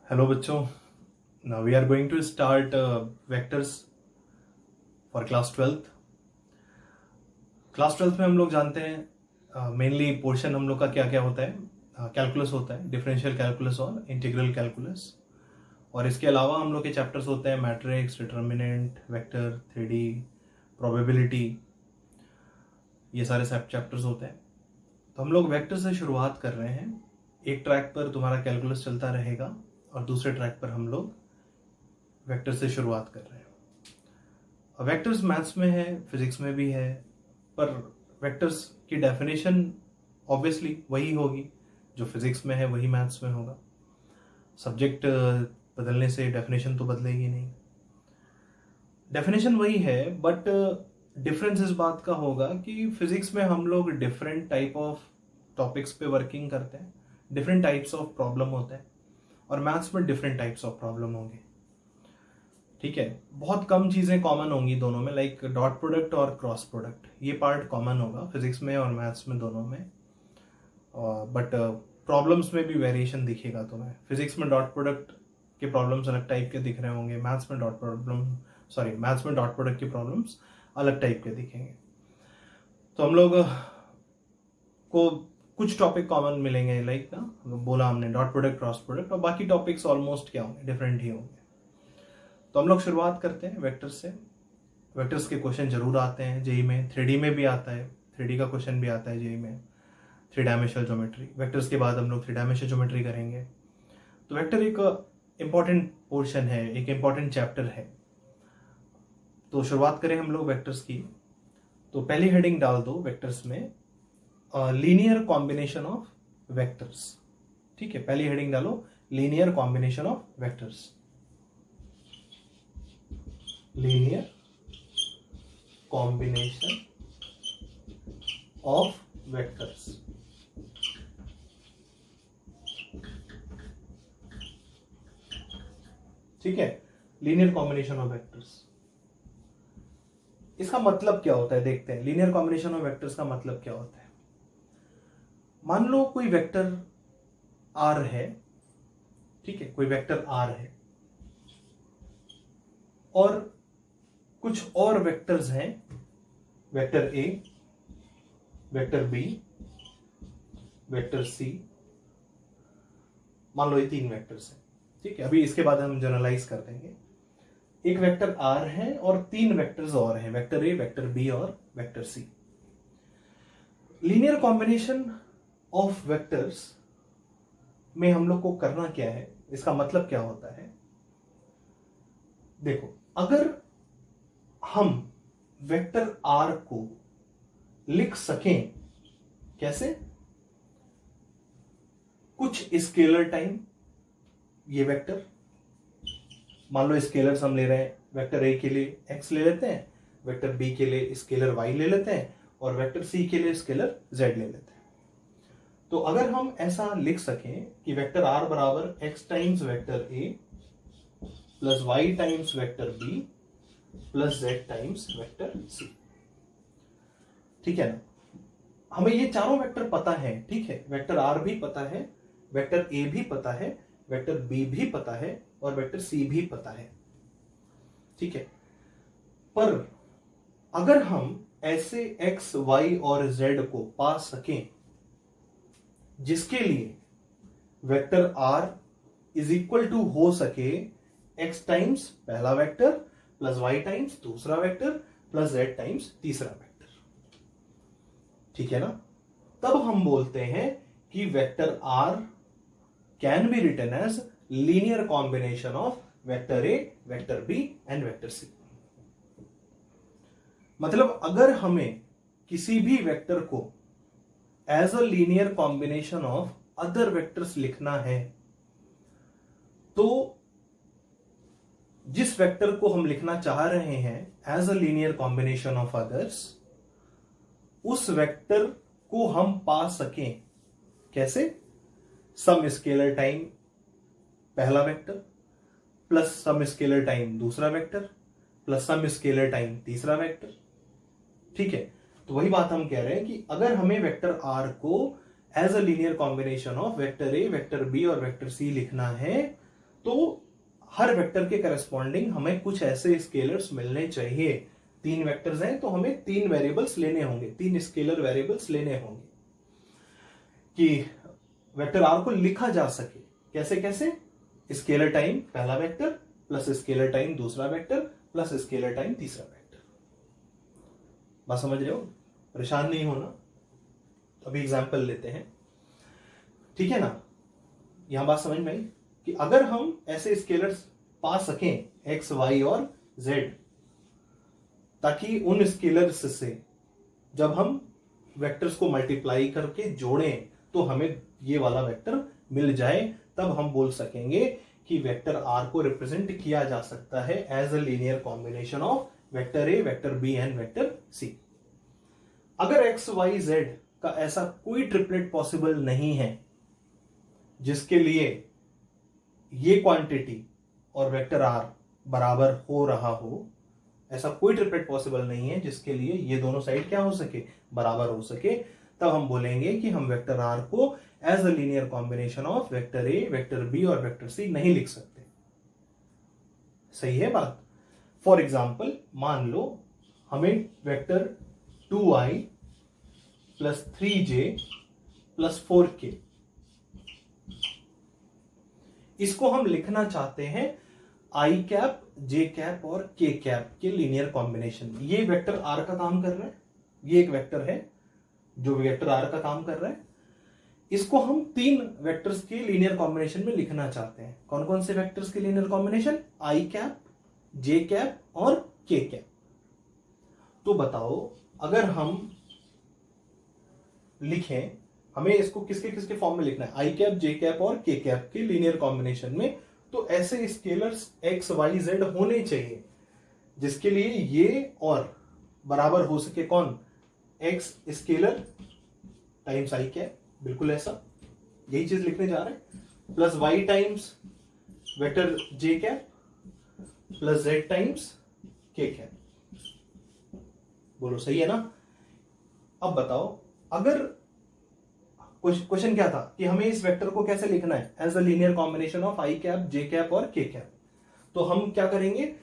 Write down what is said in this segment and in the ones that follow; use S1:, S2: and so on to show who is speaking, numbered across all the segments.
S1: Hello बच्चों, now we are going to start vectors for class twelfth. Class twelfth में हम लोग जानते हैं मेनली पोर्शन हम लोग का क्या क्या होता है। कैलकुलस होता है, डिफरेंशियल कैलकुलस और इंटीग्रल कैलकुलस। और इसके अलावा हम लोग के चैप्टर्स होते हैं matrix, determinant, vector, 3D, probability, ये सारे सब चैप्टर्स होते हैं। तो हम लोग वेक्टर से शुरुआत कर रहे हैं। एक ट्रैक पर तुम्हारा कैलकुलस चलता रहेगा और दूसरे ट्रैक पर हम लोग वेक्टर से शुरुआत कर रहे हैं। वेक्टर्स मैथ्स में है, फिजिक्स में भी है, पर वेक्टर्स की डेफिनेशन ऑब्वियसली वही होगी जो फिजिक्स में है, वही मैथ्स में होगा। सब्जेक्ट बदलने से डेफिनेशन तो बदलेगी नहीं, डेफिनेशन वही है, बट डिफरेंस इस बात का होगा कि फिजिक्स में हम लोग डिफरेंट टाइप ऑफ टॉपिक्स पे वर्किंग करते हैं, डिफरेंट टाइप्स ऑफ प्रॉब्लम होते हैं, और मैथ्स में डिफरेंट टाइप्स ऑफ प्रॉब्लम होंगे। ठीक है, बहुत कम चीजें कॉमन होंगी दोनों में, लाइक डॉट प्रोडक्ट और क्रॉस प्रोडक्ट, ये पार्ट कॉमन होगा फिजिक्स में और मैथ्स में, दोनों में। बट प्रॉब्लम्स में भी वेरिएशन दिखेगा तुम्हें। फिजिक्स में डॉट प्रोडक्ट के प्रॉब्लम्स अलग टाइप के दिख रहे होंगे, मैथ्स में मैथ्स में डॉट प्रोडक्ट के प्रॉब्लम्स अलग टाइप के दिखेंगे। तो हम लोग को कुछ टॉपिक कॉमन मिलेंगे, लाइक ना बोला हमने डॉट प्रोडक्ट, क्रॉस प्रोडक्ट, और बाकी टॉपिक्स ऑलमोस्ट क्या होंगे, डिफरेंट ही होंगे। तो हम लोग शुरुआत करते हैं वेक्टर्स से। वेक्टर्स के क्वेश्चन जरूर आते हैं जेई में, 3D में भी आता है, 3D का क्वेश्चन भी आता है जेई में, 3 डायमेंशनल ज्योमेट्री। वेक्टर्स के बाद हम लोग 3 डायमेंशनल ज्योमेट्री करेंगे। तो वेक्टर एक इंपॉर्टेंट पोर्शन है, एक इंपॉर्टेंट चैप्टर है। तो शुरुआत करें हम लोग वेक्टर्स की। तो पहली हेडिंग डाल दो वेक्टर्स में, लीनियर कॉम्बिनेशन ऑफ वेक्टर्स। ठीक है, पहली हेडिंग डालो, linear combination of vectors. linear combination of vectors। ठीक है, लीनियर कॉम्बिनेशन ऑफ वेक्टर्स, इसका मतलब क्या होता है देखते हैं। लीनियर कॉम्बिनेशन ऑफ वेक्टर्स का मतलब क्या होता है। मान लो कोई वेक्टर आर है, ठीक है, कोई वेक्टर आर है और कुछ और वेक्टर्स हैं, vector A, vector B, vector C. मान लो ये 3 वेक्टर्स हैं। ठीक है, अभी इसके बाद हम जनरलाइज कर देंगे। एक वेक्टर आर है और 3 वेक्टर्स और हैं, वेक्टर ए, वेक्टर बी और vector C. Linear combination of vectors में हम लोग को करना क्या है, इसका मतलब क्या होता है। देखो, अगर हम वेक्टर आर को लिख सकें कैसे, कुछ स्केलर टाइम ये वेक्टर, मान लो स्केलर्स हम ले रहे हैं, वेक्टर ए के लिए x ले लेते हैं, वेक्टर बी के लिए स्केलर y ले लेते हैं, और वेक्टर सी के लिए स्केलर z ले लेते हैं। तो अगर हम ऐसा लिख सकें कि वेक्टर r बराबर x times vector a plus y times vector b plus z times vector c, ठीक है ना। हमें ये चारों वेक्टर पता है, ठीक है, वेक्टर r भी पता है, वेक्टर a भी पता है, वेक्टर b भी पता है, और वेक्टर c भी पता है, ठीक है। पर अगर हम ऐसे x, y और z को पा सकें जिसके लिए vector r is equal to हो सके x टाइम्स पहला वेक्टर प्लस y टाइम्स दूसरा वेक्टर प्लस z टाइम्स तीसरा वेक्टर, ठीक है ना, तब हम बोलते हैं कि vector r can be written as linear combination of vector a, vector b and vector c। मतलब अगर हमें किसी भी वेक्टर को as a linear combination of other vectors लिखना है, तो जिस वेक्टर को हम लिखना चाह रहे हैं as a linear combination of others, उस वेक्टर को हम पा सकें कैसे, सम स्केलर टाइम पहला vector plus some scalar time दूसरा vector plus some scalar time तीसरा वेक्टर, ठीक है। तो वही बात हम कह रहे हैं कि अगर हमें वेक्टर आर को as a linear combination of vector A, vector B और वेक्टर सी लिखना है, तो हर वेक्टर के करस्पॉन्डिंग हमें कुछ ऐसे स्केलर्स मिलने चाहिए। 3 वेक्टर्स हैं तो हमें 3 वेरिएबल्स लेने होंगे, 3 स्केलर वेरिएबल्स लेने होंगे कि वेक्टर आर को लिखा जा सके। कैसे कैसे? स्केलर टाइम पहला वेक्टर प्लस स्केलर टाइम दूसरा वेक्टर प्लस स्केलर टाइम तीसरा वेक्टर। बात समझ रहे हो? परेशान नहीं होना। अभी एग्जांपल लेते हैं, ठीक है ना? यहां बात समझ में आई कि अगर हम ऐसे स्केलर्स पा सकें एक्स वाई और जेड, ताकि उन स्केलर्स से जब हम वेक्टर्स को मल्टीप्लाई करके जोड़ें तो हमें ये वाला वेक्टर मिल जाए, तब हम बोल सकेंगे कि वेक्टर आर को रिप्रेजेंट किया जा सकता है as a linear combination of vector A, vector B and vector C. अगर एक्स वाई जेड का ऐसा कोई ट्रिपलेट पॉसिबल नहीं है जिसके लिए ये क्वांटिटी और वेक्टर आर बराबर हो रहा हो, ऐसा कोई ट्रिपलेट पॉसिबल नहीं है जिसके लिए ये दोनों साइड क्या हो सके, बराबर हो सके, तब हम बोलेंगे कि हम वेक्टर आर को as a linear combination of vector A, vector B और वेक्टर सी नहीं लिख सकते। सही है बात? फॉर एग्जाम्पल मान लो हमें vector 2i plus 3j plus 4k, इसको हम लिखना चाहते हैं आई कैप, जे कैप और के कैप के लीनियर कॉम्बिनेशन। ये वेक्टर आर का काम कर रहा है, ये एक वेक्टर है जो वेक्टर आर का काम कर रहा है। इसको हम 3 वेक्टर्स के लीनियर कॉम्बिनेशन में लिखना चाहते हैं। कौन कौन से वेक्टर्स के linear combination? I cap, J cap और के कैप। तो बताओ, अगर हम लिखें, हमें इसको किसके किसके फॉर्म में लिखना है? आई कैप, जे कैप और के कैप के लीनियर कॉम्बिनेशन में। तो ऐसे स्केलर्स एक्स वाई जेड होने चाहिए जिसके लिए ये और बराबर हो सके। कौन? X scalar times I cap, बिल्कुल ऐसा, यही चीज लिखने जा रहे हैं, प्लस वाई टाइम्स वेक्टर जे cap plus Z times K cap. बोलो सही है ना? अब बताओ, अगर क्वेश्चन क्या था कि हमें इस वेक्टर को कैसे लिखना है? As a linear combination of I cap, J cap और के कैप। तो हम क्या करेंगे?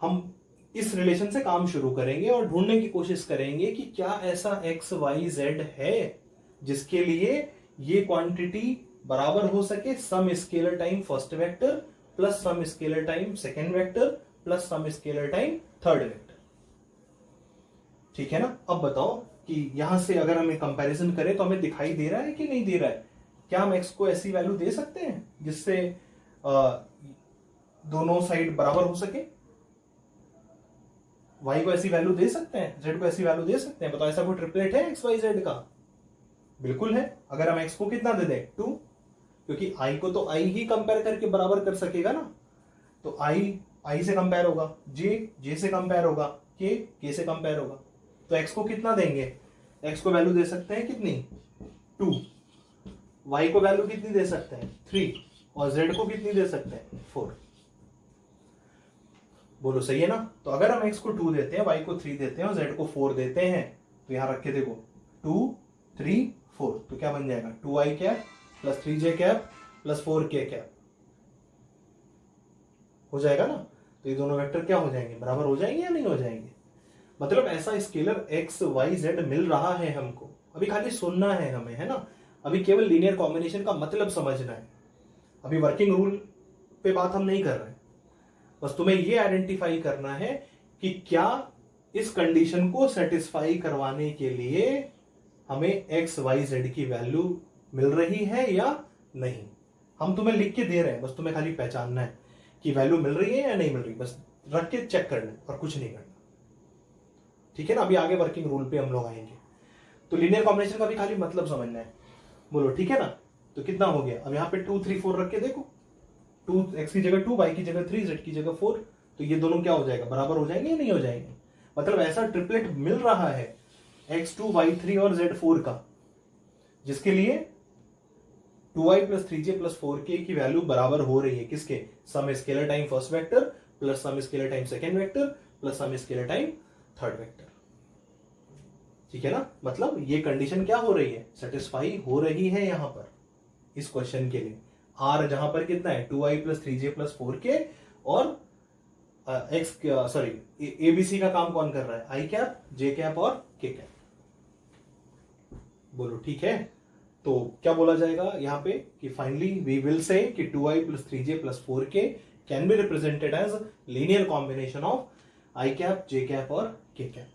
S1: हम इस रिलेशन से काम शुरू करेंगे और ढूंढने की कोशिश करेंगे कि क्या ऐसा एक्स वाई जेड है जिसके लिए ये क्वांटिटी बराबर हो सके some scalar time first vector plus some scalar time second vector plus some scalar time third vector. ठीक है ना? अब बताओ कि यहां से अगर हमें कंपैरिजन करें तो हमें दिखाई दे रहा है कि नहीं दे रहा है? क्या हम एक्स को ऐसी वैल्यू दे सकते हैं जिससे दोनों साइड बराबर हो सके? वाई को ऐसी वैल्यू दे सकते हैं, जेड को ऐसी वैल्यू दे सकते हैं? बताओ, ऐसा कोई ट्रिपलेट है एक्स वाई जेड का? बिल्कुल है। अगर हम एक्स को कितना दे दें? 2, क्योंकि आई को तो आई ही कंपेयर करके बराबर कर सकेगा ना। तो आई से कंपेयर होगा, जे से कंपेयर होगा, के से कंपेयर होगा। तो एक्स को कितना देंगे? एक्स को वैल्यू दे सकते हैं कितनी? 2। वाई को वैल्यू कितनी दे सकते हैं? 3। और जेड को कितनी दे सकते हैं? 4। बोलो सही है ना? तो अगर हम एक्स को 2 देते हैं, वाई को 3 देते हैं और जेड को 4 देते हैं, तो यहां रख के देखो 2, 3, 4, तो क्या बन जाएगा? 2i cap plus 3j cap plus 4k cap हो जाएगा ना? तो ये दोनों वेक्टर क्या हो जाएंगे? बराबर हो जाएंगे या नहीं हो जाएंगे? मतलब ऐसा स्केलर एक्स वाई जेड मिल रहा है हमको। अभी खाली सुनना है हमें, है ना? अभी केवल लीनियर कॉम्बिनेशन का मतलब समझना है। अभी वर्किंग रूल पे बात हम नहीं कर रहे हैं। बस तुम्हें ये आइडेंटिफाई करना है कि क्या इस कंडीशन को सेटिस्फाई करवाने के लिए हमें एक्स वाई जेड की वैल्यू मिल रही है या नहीं। हम तुम्हें लिख के दे रहे हैं, बस तुम्हें खाली पहचानना है कि वैल्यू मिल रही है या नहीं मिल रही। बस रख के चेक करना है और कुछ नहीं करना। ठीक है ना? अभी आगे वर्किंग रूल पे हम लोग आएंगे। तो लीनियर कॉम्बिनेशन का भी खाली मतलब समझना है। बोलो ठीक है ना? तो कितना हो गया? अब यहाँ पे 2, 3, 4 रख के देखो। 2 एक्स की जगह 2, वाई की जगह 3, जेड की जगह 4। तो ये दोनों क्या हो जाएगा? बराबर हो जाएंगे या नहीं हो जाएंगे? मतलब ऐसा ट्रिपलेट मिल रहा है x2, y3 और z4 का, जिसके लिए 2i plus 3j plus 4k की वैल्यू बराबर हो रही है किसके? Some scalar time first vector plus some scalar time second vector plus some scalar time third vector. ठीक है ना? मतलब ये कंडीशन क्या हो रही है? सेटिस्फाई हो रही है यहां पर इस क्वेश्चन के लिए। आर जहां पर कितना है 2i plus 3j plus 4k, और एक्स सॉरी एबीसी का काम कौन कर रहा है, आई कैप, जे कैप और के कैप। बोलो ठीक है। तो क्या बोला जाएगा यहां पे कि फाइनली वी विल से कि 2i plus 3j plus 4k can be represented as linear combination of I cap, J cap और के कैप।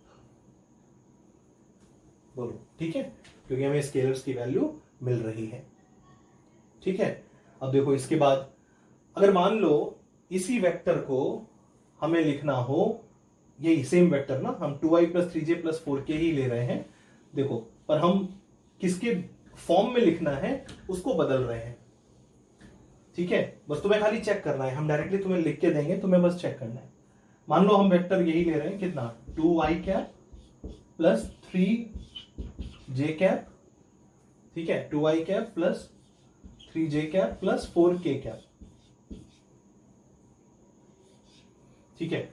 S1: बोलो ठीक है, क्योंकि हमें स्केलर्स की वैल्यू मिल रही है। ठीक है, अब देखो इसके बाद अगर मान लो इसी वेक्टर को हमें लिखना हो, यही सेम वेक्टर ना, हम 2i plus 3j plus 4k ही ले रहे हैं, देखो, पर हम किसके फॉर्म में लिखना है उसको बदल रहे हैं। ठीक है, बस तुम्हें खाली चेक करना है, हम डायरेक्टली तुम्हें लिख के देंगे, तुम्हें बस चेक करना है। मान लो हम वेक्टर यही ले रहे हैं, कितना 2i cap plus 3j cap, ठीक है, 2i cap plus 3j cap plus 4k cap. ठीक है,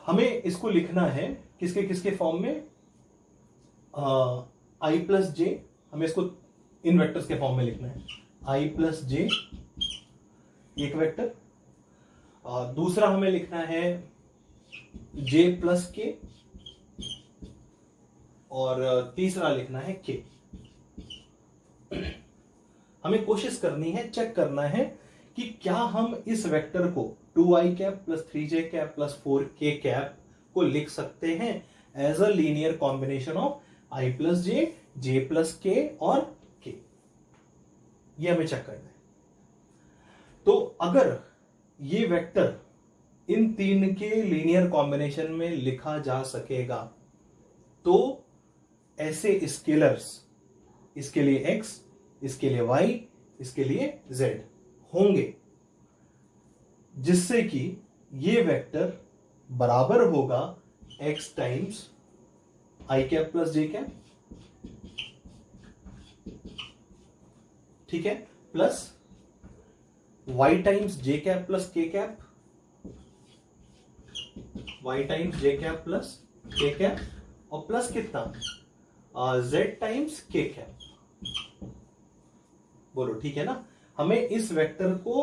S1: हमें इसको लिखना है किसके किसके फॉर्म में, i प्लस जे, हमें इसको इन वेक्टर्स के फॉर्म में लिखना है, i प्लस जे एक वेक्टर, दूसरा हमें लिखना है j प्लस के, और तीसरा लिखना है k। हमें कोशिश करनी है, चेक करना है कि क्या हम इस वेक्टर को 2i cap plus 3j cap plus 4k cap को लिख सकते हैं as a linear combination of i plus J plus K और k। ये हमें चेक करना है। तो अगर ये वेक्टर इन तीन के लीनियर कॉम्बिनेशन में लिखा जा सकेगा तो ऐसे स्केलर्स, इसके लिए x, इसके लिए y, इसके लिए z होंगे, जिससे कि ये वेक्टर बराबर होगा x times I cap plus J cap, ठीक है, plus y times J cap plus K cap, y times J cap plus K cap, और प्लस कितना z टाइम्स के कैप। बोलो ठीक है ना, हमें इस वेक्टर को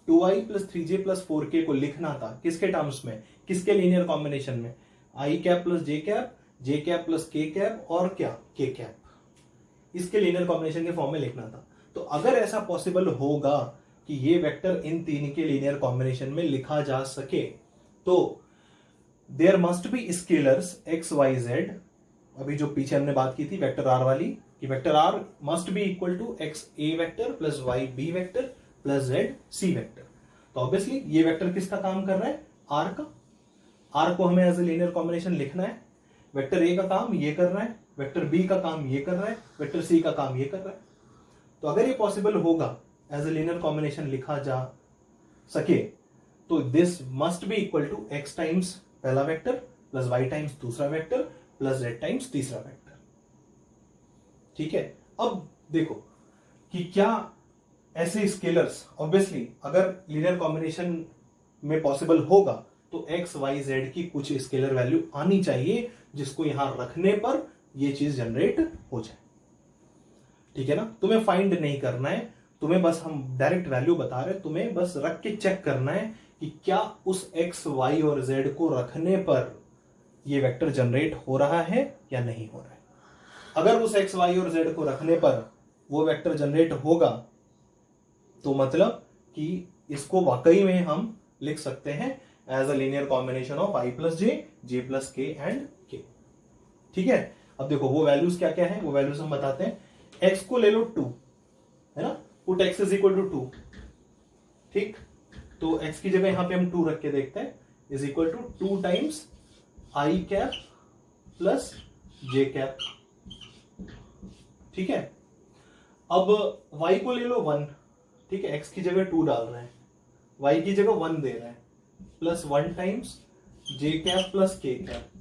S1: 2i plus 3j plus 4k को लिखना था किसके टर्म्स में, किसके लीनियर कॉम्बिनेशन में, आई cap plus J cap plus K cap और क्या के कैप, इसके लीनियर कॉम्बिनेशन के फॉर्म में लिखना था। तो अगर ऐसा पॉसिबल होगा कि ये वेक्टर इन तीन के लीनियर कॉम्बिनेशन में लिखा जा सके तो there must be scalars X Y Z, अभी जो पीछे हमने बात की थी वेक्टर आर वाली, कि vector R must be equal to X A vector plus Y B vector plus Z C vector. तो ऑब्वियसली ये वेक्टर किसका काम कर रहा है, आर का। आर को हमें एज ए लीनियर कॉम्बिनेशन लिखना है, वेक्टर ए का काम ये कर रहा है, वेक्टर बी का काम ये कर रहा है, वेक्टर सी का काम ये कर रहा है। तो अगर ये पॉसिबल होगा एज ए लीनियर कॉम्बिनेशन लिखा जा सके तो this must be equal to X times पहला वेक्टर प्लस वाई टाइम्स दूसरा वेक्टर प्लस जेड टाइम्स तीसरा वेक्टर। ठीक है, अब देखो कि क्या ऐसे स्केलर्स, ऑब्वियसली अगर लीनियर कॉम्बिनेशन में पॉसिबल होगा तो एक्स वाई जेड की कुछ स्केलर वैल्यू आनी चाहिए जिसको यहां रखने पर ये चीज जनरेट हो जाए। ठीक है ना, तुम्हें फाइंड नहीं करना है, तुम्हें बस हम डायरेक्ट वैल्यू बता रहे, तुम्हें बस रख के चेक करना है कि क्या उस एक्स वाई और जेड को रखने पर ये वेक्टर जनरेट हो रहा है या नहीं हो रहा है। अगर उस एक्स वाई और जेड को रखने पर वो वेक्टर जनरेट होगा तो मतलब कि इसको वाकई में हम लिख सकते हैं as a linear combination of I plus J plus K and K. ठीक है, अब देखो वो वैल्यूज क्या क्या है, वो वैल्यूज हम बताते हैं। एक्स को ले लो 2, है ना, put X is equal to 2। ठीक, तो एक्स की जगह यहां पे हम 2 रख के देखते हैं, is equal to 2 times I cap plus J cap. ठीक है, अब y को ले लो 1, ठीक है, x की जगह 2 डाल रहे हैं, y की जगह 1 दे रहे हैं, plus 1 times J cap plus K cap.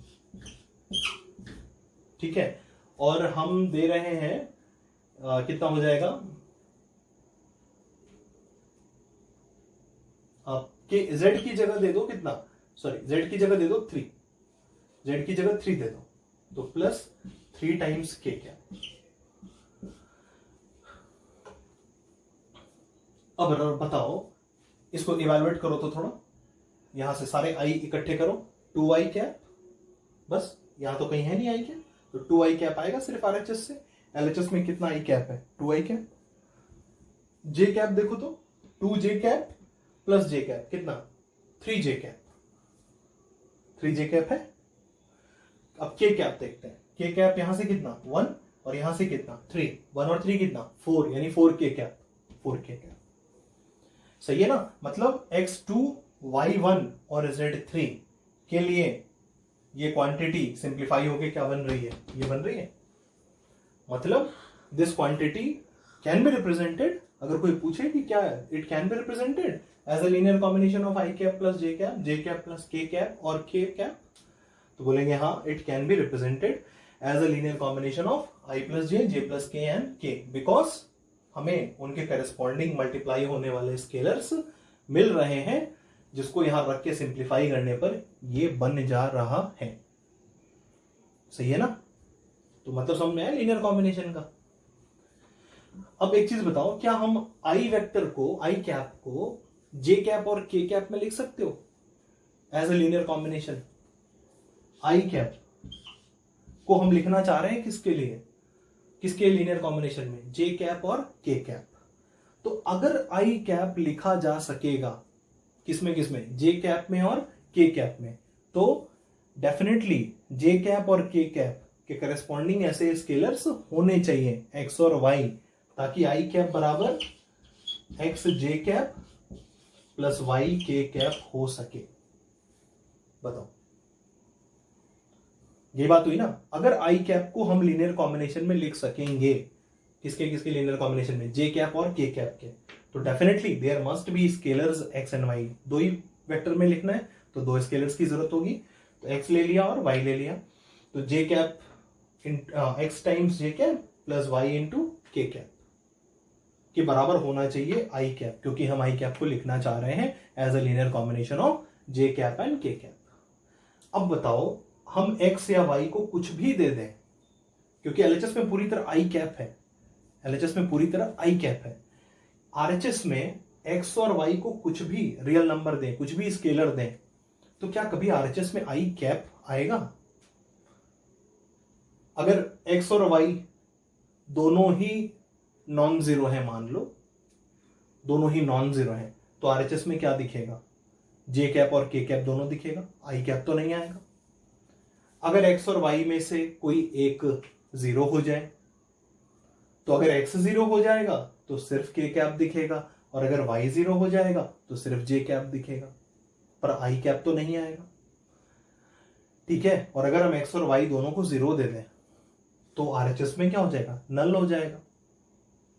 S1: ठीक है, और हम दे रहे हैं कितना हो जाएगा, आपके z की जगह दे दो कितना, सॉरी z की जगह दे दो 3, z की जगह 3 दे दो, तो प्लस 3 टाइम्स के कैप। अब बताओ, इसको इवेलुएट करो तो थोड़ा, यहां से सारे आई इकट्ठे करो, 2i कैप, बस यहां तो कहीं है नहीं आई कैप, तो 2i कैप आएगा सिर्फ आरएचएस से। एलएचएस में कितना आई कैप है? 2i cap. जे कैप देखो तो 2j cap plus J cap कितना? 3j cap. 3j कैप है। अब के कैप देखते हैं। के कैप यहां से कितना? 1 और यहां से कितना? 3। 1 और 3 कितना? 4, यानी 4k कैप। 4k कैप सही है ना। मतलब x2 y1 और z3 के लिए ये क्वांटिटी सिंप्लीफाई होके क्या बन रही है? ये बन रही है। मतलब this quantity can be represented, अगर कोई पूछे कि क्या है, it can be represented as a linear combination of I cap plus J cap plus K cap और के कैप, तो बोलेंगे हाँ, it can be represented as a linear combination of I plus J plus K and K, because हमें उनके corresponding multiply होने वाले scalars मिल रहे हैं, जिसको यहां रख के सिंप्लीफाई करने पर ये बन जा रहा है। सही है ना। तो मतलब समझ में आया लीनियर कॉम्बिनेशन का। अब एक चीज बताओ, क्या हम आई वेक्टर को, आई कैप को जे कैप और के कैप में लिख सकते हो as a linear combination? I cap को हम लिखना चाह रहे हैं किसके लिए? किसके लीनियर कॉम्बिनेशन में? जे कैप और के कैप। तो अगर आई कैप लिखा जा सकेगा किसमें किसमें? जे कैप में और के कैप में, तो डेफिनेटली जे कैप और के कैप के करेस्पॉन्डिंग ऐसे स्केलर्स होने चाहिए एक्स और वाई, ताकि आई कैप बराबर एक्स जे कैप प्लस वाई के कैप हो सके। बताओ, ये बात हुई ना। अगर आई कैप को हम लीनियर कॉम्बिनेशन में लिख सकेंगे, किसके किसके लीनियर कॉम्बिनेशन में? जे कैप और के कैप के, तो definitely there must be scalars X and Y. दो ही वेक्टर में लिखना है तो दो स्केलर्स की जरूरत होगी, तो एक्स ले लिया और वाई ले लिया, तो जे cap x times J cap plus Y into K cap के बराबर होना चाहिए आई कैप, क्योंकि हम आई कैप को लिखना चाह रहे हैं as a linear combination of J cap and K cap. अब बताओ, हम एक्स या वाई को कुछ भी दे दें, क्योंकि एलएचएस में पूरी तरह आई कैप है, एलएचएस में पूरी तरह आई कैप है। आरएचएस में एक्स और वाई को कुछ भी रियल नंबर दें, कुछ भी स्केलर दें, तो क्या कभी आरएचएस में आई कैप आएगा? अगर एक्स और वाई दोनों ही नॉन जीरो है, मान लो दोनों ही नॉन जीरो है, तो आरएचएस में क्या दिखेगा? जे कैप और के कैप दोनों दिखेगा, आई कैप तो नहीं आएगा। अगर एक्स और वाई में से कोई एक जीरो हो जाए, तो अगर एक्स जीरो हो जाएगा तो सिर्फ के कैप दिखेगा, और अगर वाई जीरो हो जाएगा तो सिर्फ जे कैप दिखेगा, पर आई कैप तो नहीं आएगा। ठीक है। और अगर हम एक्स और वाई दोनों को जीरो दे दें तो आरएचएस में क्या हो जाएगा? नल हो जाएगा,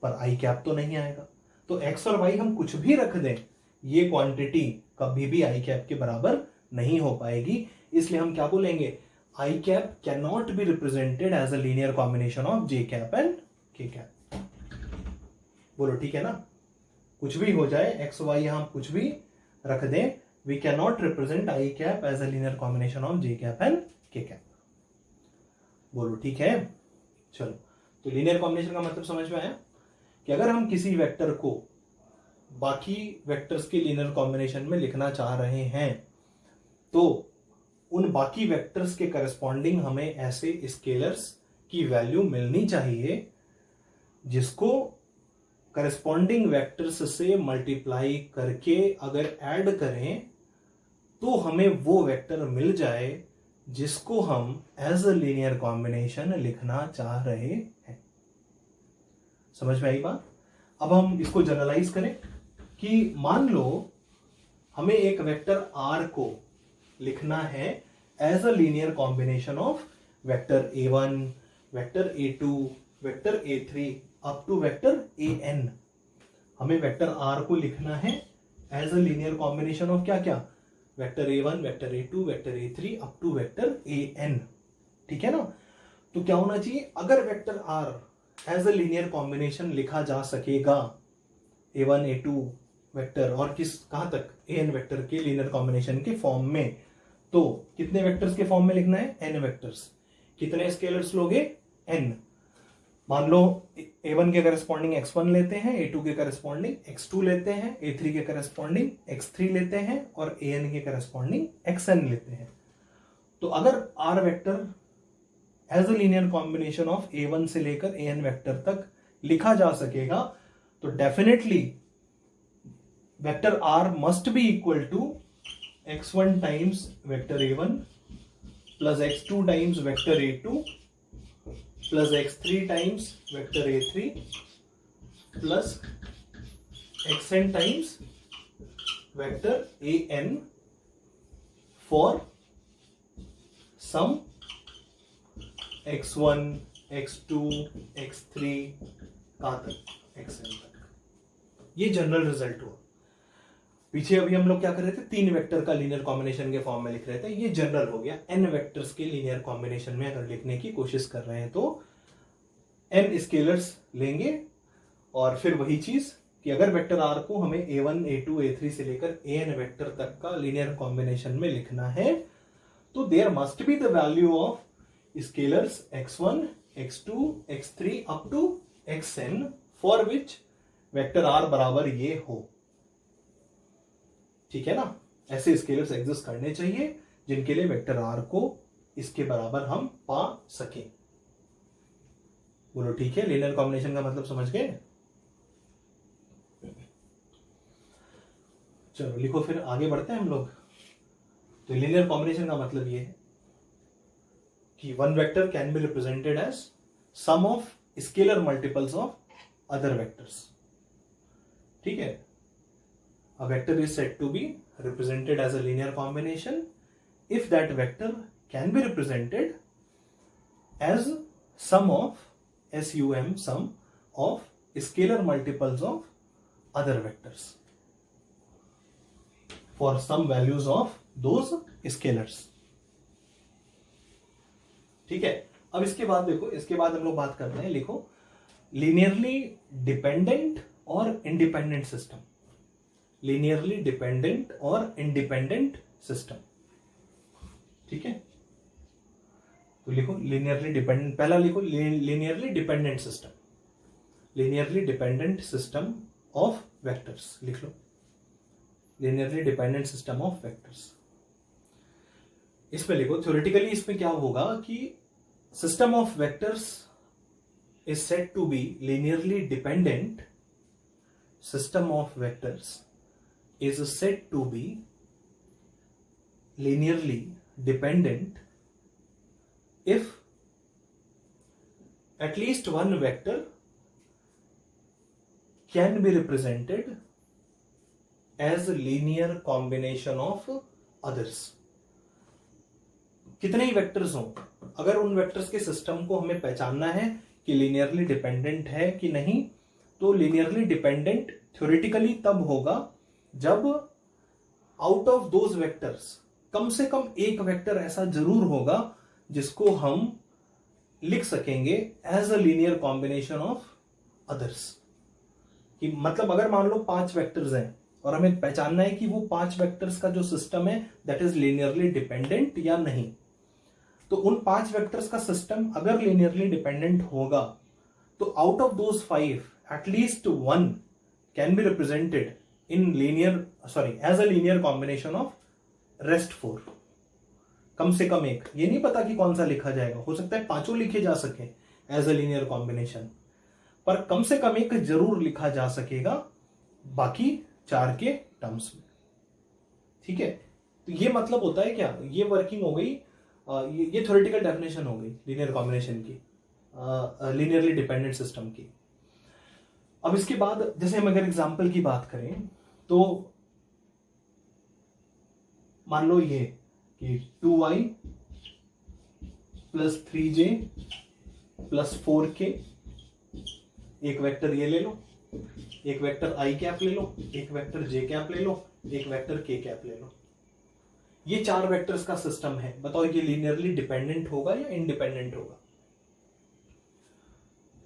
S1: पर आई कैप तो नहीं आएगा। तो एक्स और वाई हम कुछ भी रख दें, ये क्वांटिटी कभी भी आई कैप के बराबर नहीं हो पाएगी। इसलिए हम क्या बोलेंगे? I cap can not be represented as a linear combination of J cap and K cap. बोलो ठीक है ना। कुछ भी हो जाए, एक्स वाई यहां कुछ भी रख दें, we can not represent I cap as a linear combination of J cap and K cap. बोलो ठीक है। चलो, तो लीनियर कॉम्बिनेशन का मतलब समझ में आया कि अगर हम किसी वेक्टर को बाकी वेक्टर्स के लीनियर कॉम्बिनेशन में लिखना चाह रहे हैं, तो उन बाकी वेक्टर्स के करस्पॉन्डिंग हमें ऐसे स्केलर्स की वैल्यू मिलनी चाहिए जिसको करस्पॉन्डिंग वेक्टर्स से मल्टीप्लाई करके अगर ऐड करें तो हमें वो वेक्टर मिल जाए जिसको हम एज अ लीनियर कॉम्बिनेशन लिखना चाह रहे हैं। समझ में आई बात। अब हम इसको जनरलाइज करें कि मान लो हमें एक वेक्टर r को लिखना है as a linear combination of vector a1, vector a2, vector a3 up to vector an। हमें वेक्टर r को लिखना है as a linear combination of क्या क्या? Vector a1, vector a2, vector a3 up to vector an। ठीक है ना। तो क्या होना चाहिए? अगर vector r as a linear combination लिखा जा सकेगा a1, a2 वेक्टर और कहां तक? an वेक्टर के लीनियर कॉम्बिनेशन के फॉर्म में, तो कितने वेक्टर्स के फॉर्म में लिखना है? n vectors. कितने स्केलर्स लोगे? n। मान लो a1 के करस्पॉन्डिंग x1 लेते हैं, a2 के करस्पॉन्डिंग x2 लेते हैं, a3 के करस्पॉन्डिंग x3 लेते हैं और an के करस्पॉन्डिंग xn लेते हैं। तो अगर r vector as a linear combination of a1 से लेकर an वेक्टर तक लिखा जा सकेगा तो definitely vector r must be equal to x1 times vector a1 plus x2 times vector a2 plus x3 times vector a3 plus xn times vector an for some x1 x2 x3 कहां तक xn तक। ये general result हुआ। पीछे अभी हम लोग क्या कर रहे थे, 3 वेक्टर का लीनियर कॉम्बिनेशन के फॉर्म में लिख रहे थे, ये जनरल हो गया। n वेक्टर्स के लीनियर कॉम्बिनेशन में अगर लिखने की कोशिश कर रहे हैं तो n स्केलर्स लेंगे और फिर वही चीज कि अगर वेक्टर r को हमें a1 a2 a3 से लेकर an वेक्टर तक का लीनियर कॉम्बिनेशन में लिखना है तो there must be the value of scalars x1 x2 x3 up to xn for which vector r बराबर ये हो। ठीक है ना, ऐसे स्केलर्स एग्जिस्ट करने चाहिए जिनके लिए वेक्टर r को इसके बराबर हम पा सके। बोलो ठीक है, लीनियर कॉम्बिनेशन का मतलब समझ गए। चलो लिखो, फिर आगे बढ़ते हैं हम लोग। तो लीनियर कॉम्बिनेशन का मतलब ये है कि one vector can be represented as sum of scalar multiples of other vectors. ठीक है, a vector is said to be represented as a linear combination if that vector can be represented as sum of sum of scalar multiples of other vectors for some values of those scalars। ठीक है, अब इसके बाद देखो, इसके बाद हम लोग बात करते हैं, लिखो लीनियरली डिपेंडेंट और इंडिपेंडेंट सिस्टम। लीनियरली डिपेंडेंट और इंडिपेंडेंट सिस्टम। ठीक है, तो लिखो लीनियरली डिपेंडेंट, पहला लिखो linearly dependent system. Linearly dependent system of vectors लिख लो, linearly dependent system of vectors. इसमें लिखो थ्योरेटिकली इसमें क्या होगा कि system of vectors is said to be linearly dependent. System of vectors is said to be linearly dependent if at least one vector can be represented as a linear combination of others। कितने ही vectors हों, अगर उन vectors के system को हमें पहचानना है कि लीनियरली डिपेंडेंट है कि नहीं, तो लीनियरली डिपेंडेंट थ्योरेटिकली तब होगा जब आउट ऑफ दोज वेक्टर्स कम से कम एक वेक्टर ऐसा जरूर होगा जिसको हम लिख सकेंगे as a linear combination of others. कि मतलब अगर मान लो 5 वेक्टर्स हैं और हमें पहचानना है कि वो 5 वेक्टर्स का जो सिस्टम है दैट इज लीनियरली डिपेंडेंट या नहीं, तो उन 5 वेक्टर्स का सिस्टम अगर लीनियरली डिपेंडेंट होगा तो out of those 5 at least 1 can be represented in as a linear combination of rest 4। कम से कम एक, ये नहीं पता कि कौन सा लिखा जाएगा, हो सकता है 5 लिखे जा सके एज अ लीनियर कॉम्बिनेशन, पर कम से कम एक जरूर लिखा जा सकेगा बाकी 4 के टर्म्स में। ठीक है, तो ये मतलब होता है क्या, ये वर्किंग हो गई, ये थ्योरेटिकल डेफिनेशन हो गई लीनियर कॉम्बिनेशन की, लीनियरली डिपेंडेंट सिस्टम की। अब इसके बाद जैसे हम अगर एग्जांपल की बात करें तो मान लो ये कि 2y plus 3j plus 4k, एक वेक्टर ये ले लो, एक वेक्टर i कैप ले लो, एक वेक्टर j कैप ले लो, एक वेक्टर k कैप ले लो। ये 4 वेक्टर्स का सिस्टम है, बताओ ये लीनियरली डिपेंडेंट होगा या इंडिपेंडेंट होगा।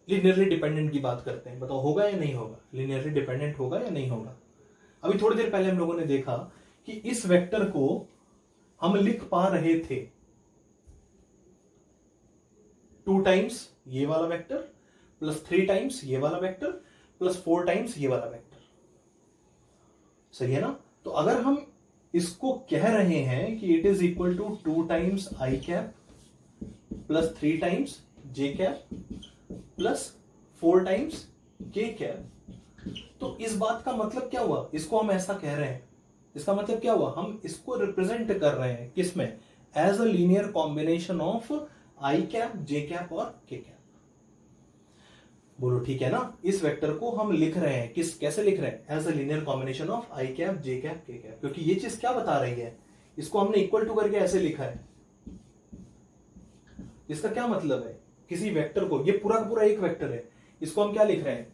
S1: लीनियरली डिपेंडेंट की बात करते हैं, बताओ होगा या नहीं होगा, लीनियरली डिपेंडेंट होगा या नहीं होगा। अभी थोड़ी देर पहले हम लोगों ने देखा कि इस वेक्टर को हम लिख पा रहे थे 2 टाइम्स ये वाला वेक्टर प्लस 3 टाइम्स ये वाला वेक्टर प्लस 4 टाइम्स ये वाला वेक्टर। सही है ना? तो अगर हम इसको कह रहे हैं कि it is equal to 2 times I cap plus 3 times J cap plus 4 times K cap, तो इस बात का मतलब क्या हुआ? इसको हम ऐसा कह रहे हैं, इसका मतलब क्या हुआ? हम इसको रिप्रेजेंट कर रहे हैं किसमें? As a linear combination of I cap, J cap और के कैप। बोलो ठीक है ना? इस वेक्टर को हम लिख रहे हैं कैसे लिख रहे हैं? As a linear combination of I cap, J cap, K cap. क्योंकि ये चीज क्या बता रही है? इसको हमने इक्वल टू करके ऐसे लिखा है। इसका क्या मतलब है? किसी वेक्टर को, ये पूरा का पूरा एक वेक्टर है, इसको हम क्या लिख रहे हैं?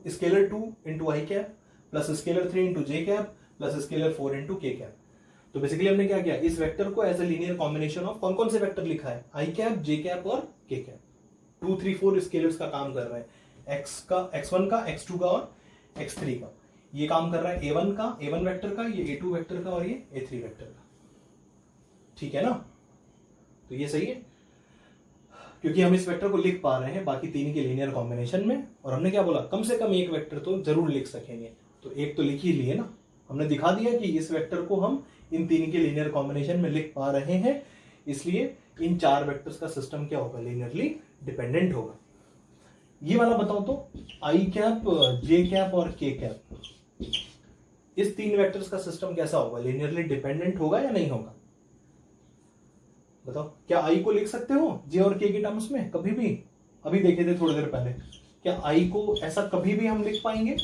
S1: Scalar 2 into I cap plus scalar 3 into J cap plus scalar 4 into K cap. तो बेसिकली हमने क्या किया? इस वेक्टर को as a linear combination of कौन कौन से वेक्टर लिखा है? आई कैप, जे कैप और के कैप। 2, 3, 4 स्केलर्स का काम कर रहे हैं। x1 का, x2 का और x3 का। ये काम कर रहा है a1 का, a1 वेक्टर का, ये a2 वेक्टर का और ये a3 वेक्टर का। ठीक है ना? तो ये सही है, क्योंकि हम इस वेक्टर को लिख पा रहे हैं बाकी तीन के लीनियर कॉम्बिनेशन में। और हमने क्या बोला? कम से कम एक वेक्टर तो जरूर लिख सकेंगे। तो एक तो लिख ही लिए ना, हमने दिखा दिया कि इस वेक्टर को हम इन तीन के लीनियर कॉम्बिनेशन में लिख पा रहे हैं, इसलिए इन 4 वेक्टर्स का सिस्टम क्या होगा? लीनियरली डिपेंडेंट होगा। ये वाला बताओ तो, आई कैप, जे कैप और के कैप, इस 3 वेक्टर्स का सिस्टम कैसा होगा? लीनियरली डिपेंडेंट होगा या नहीं होगा? बताओ, क्या आई को लिख सकते हो जे और के टर्म्स में कभी भी? अभी देखे थे थोड़ी देर पहले, क्या आई को ऐसा कभी भी हम लिख पाएंगे?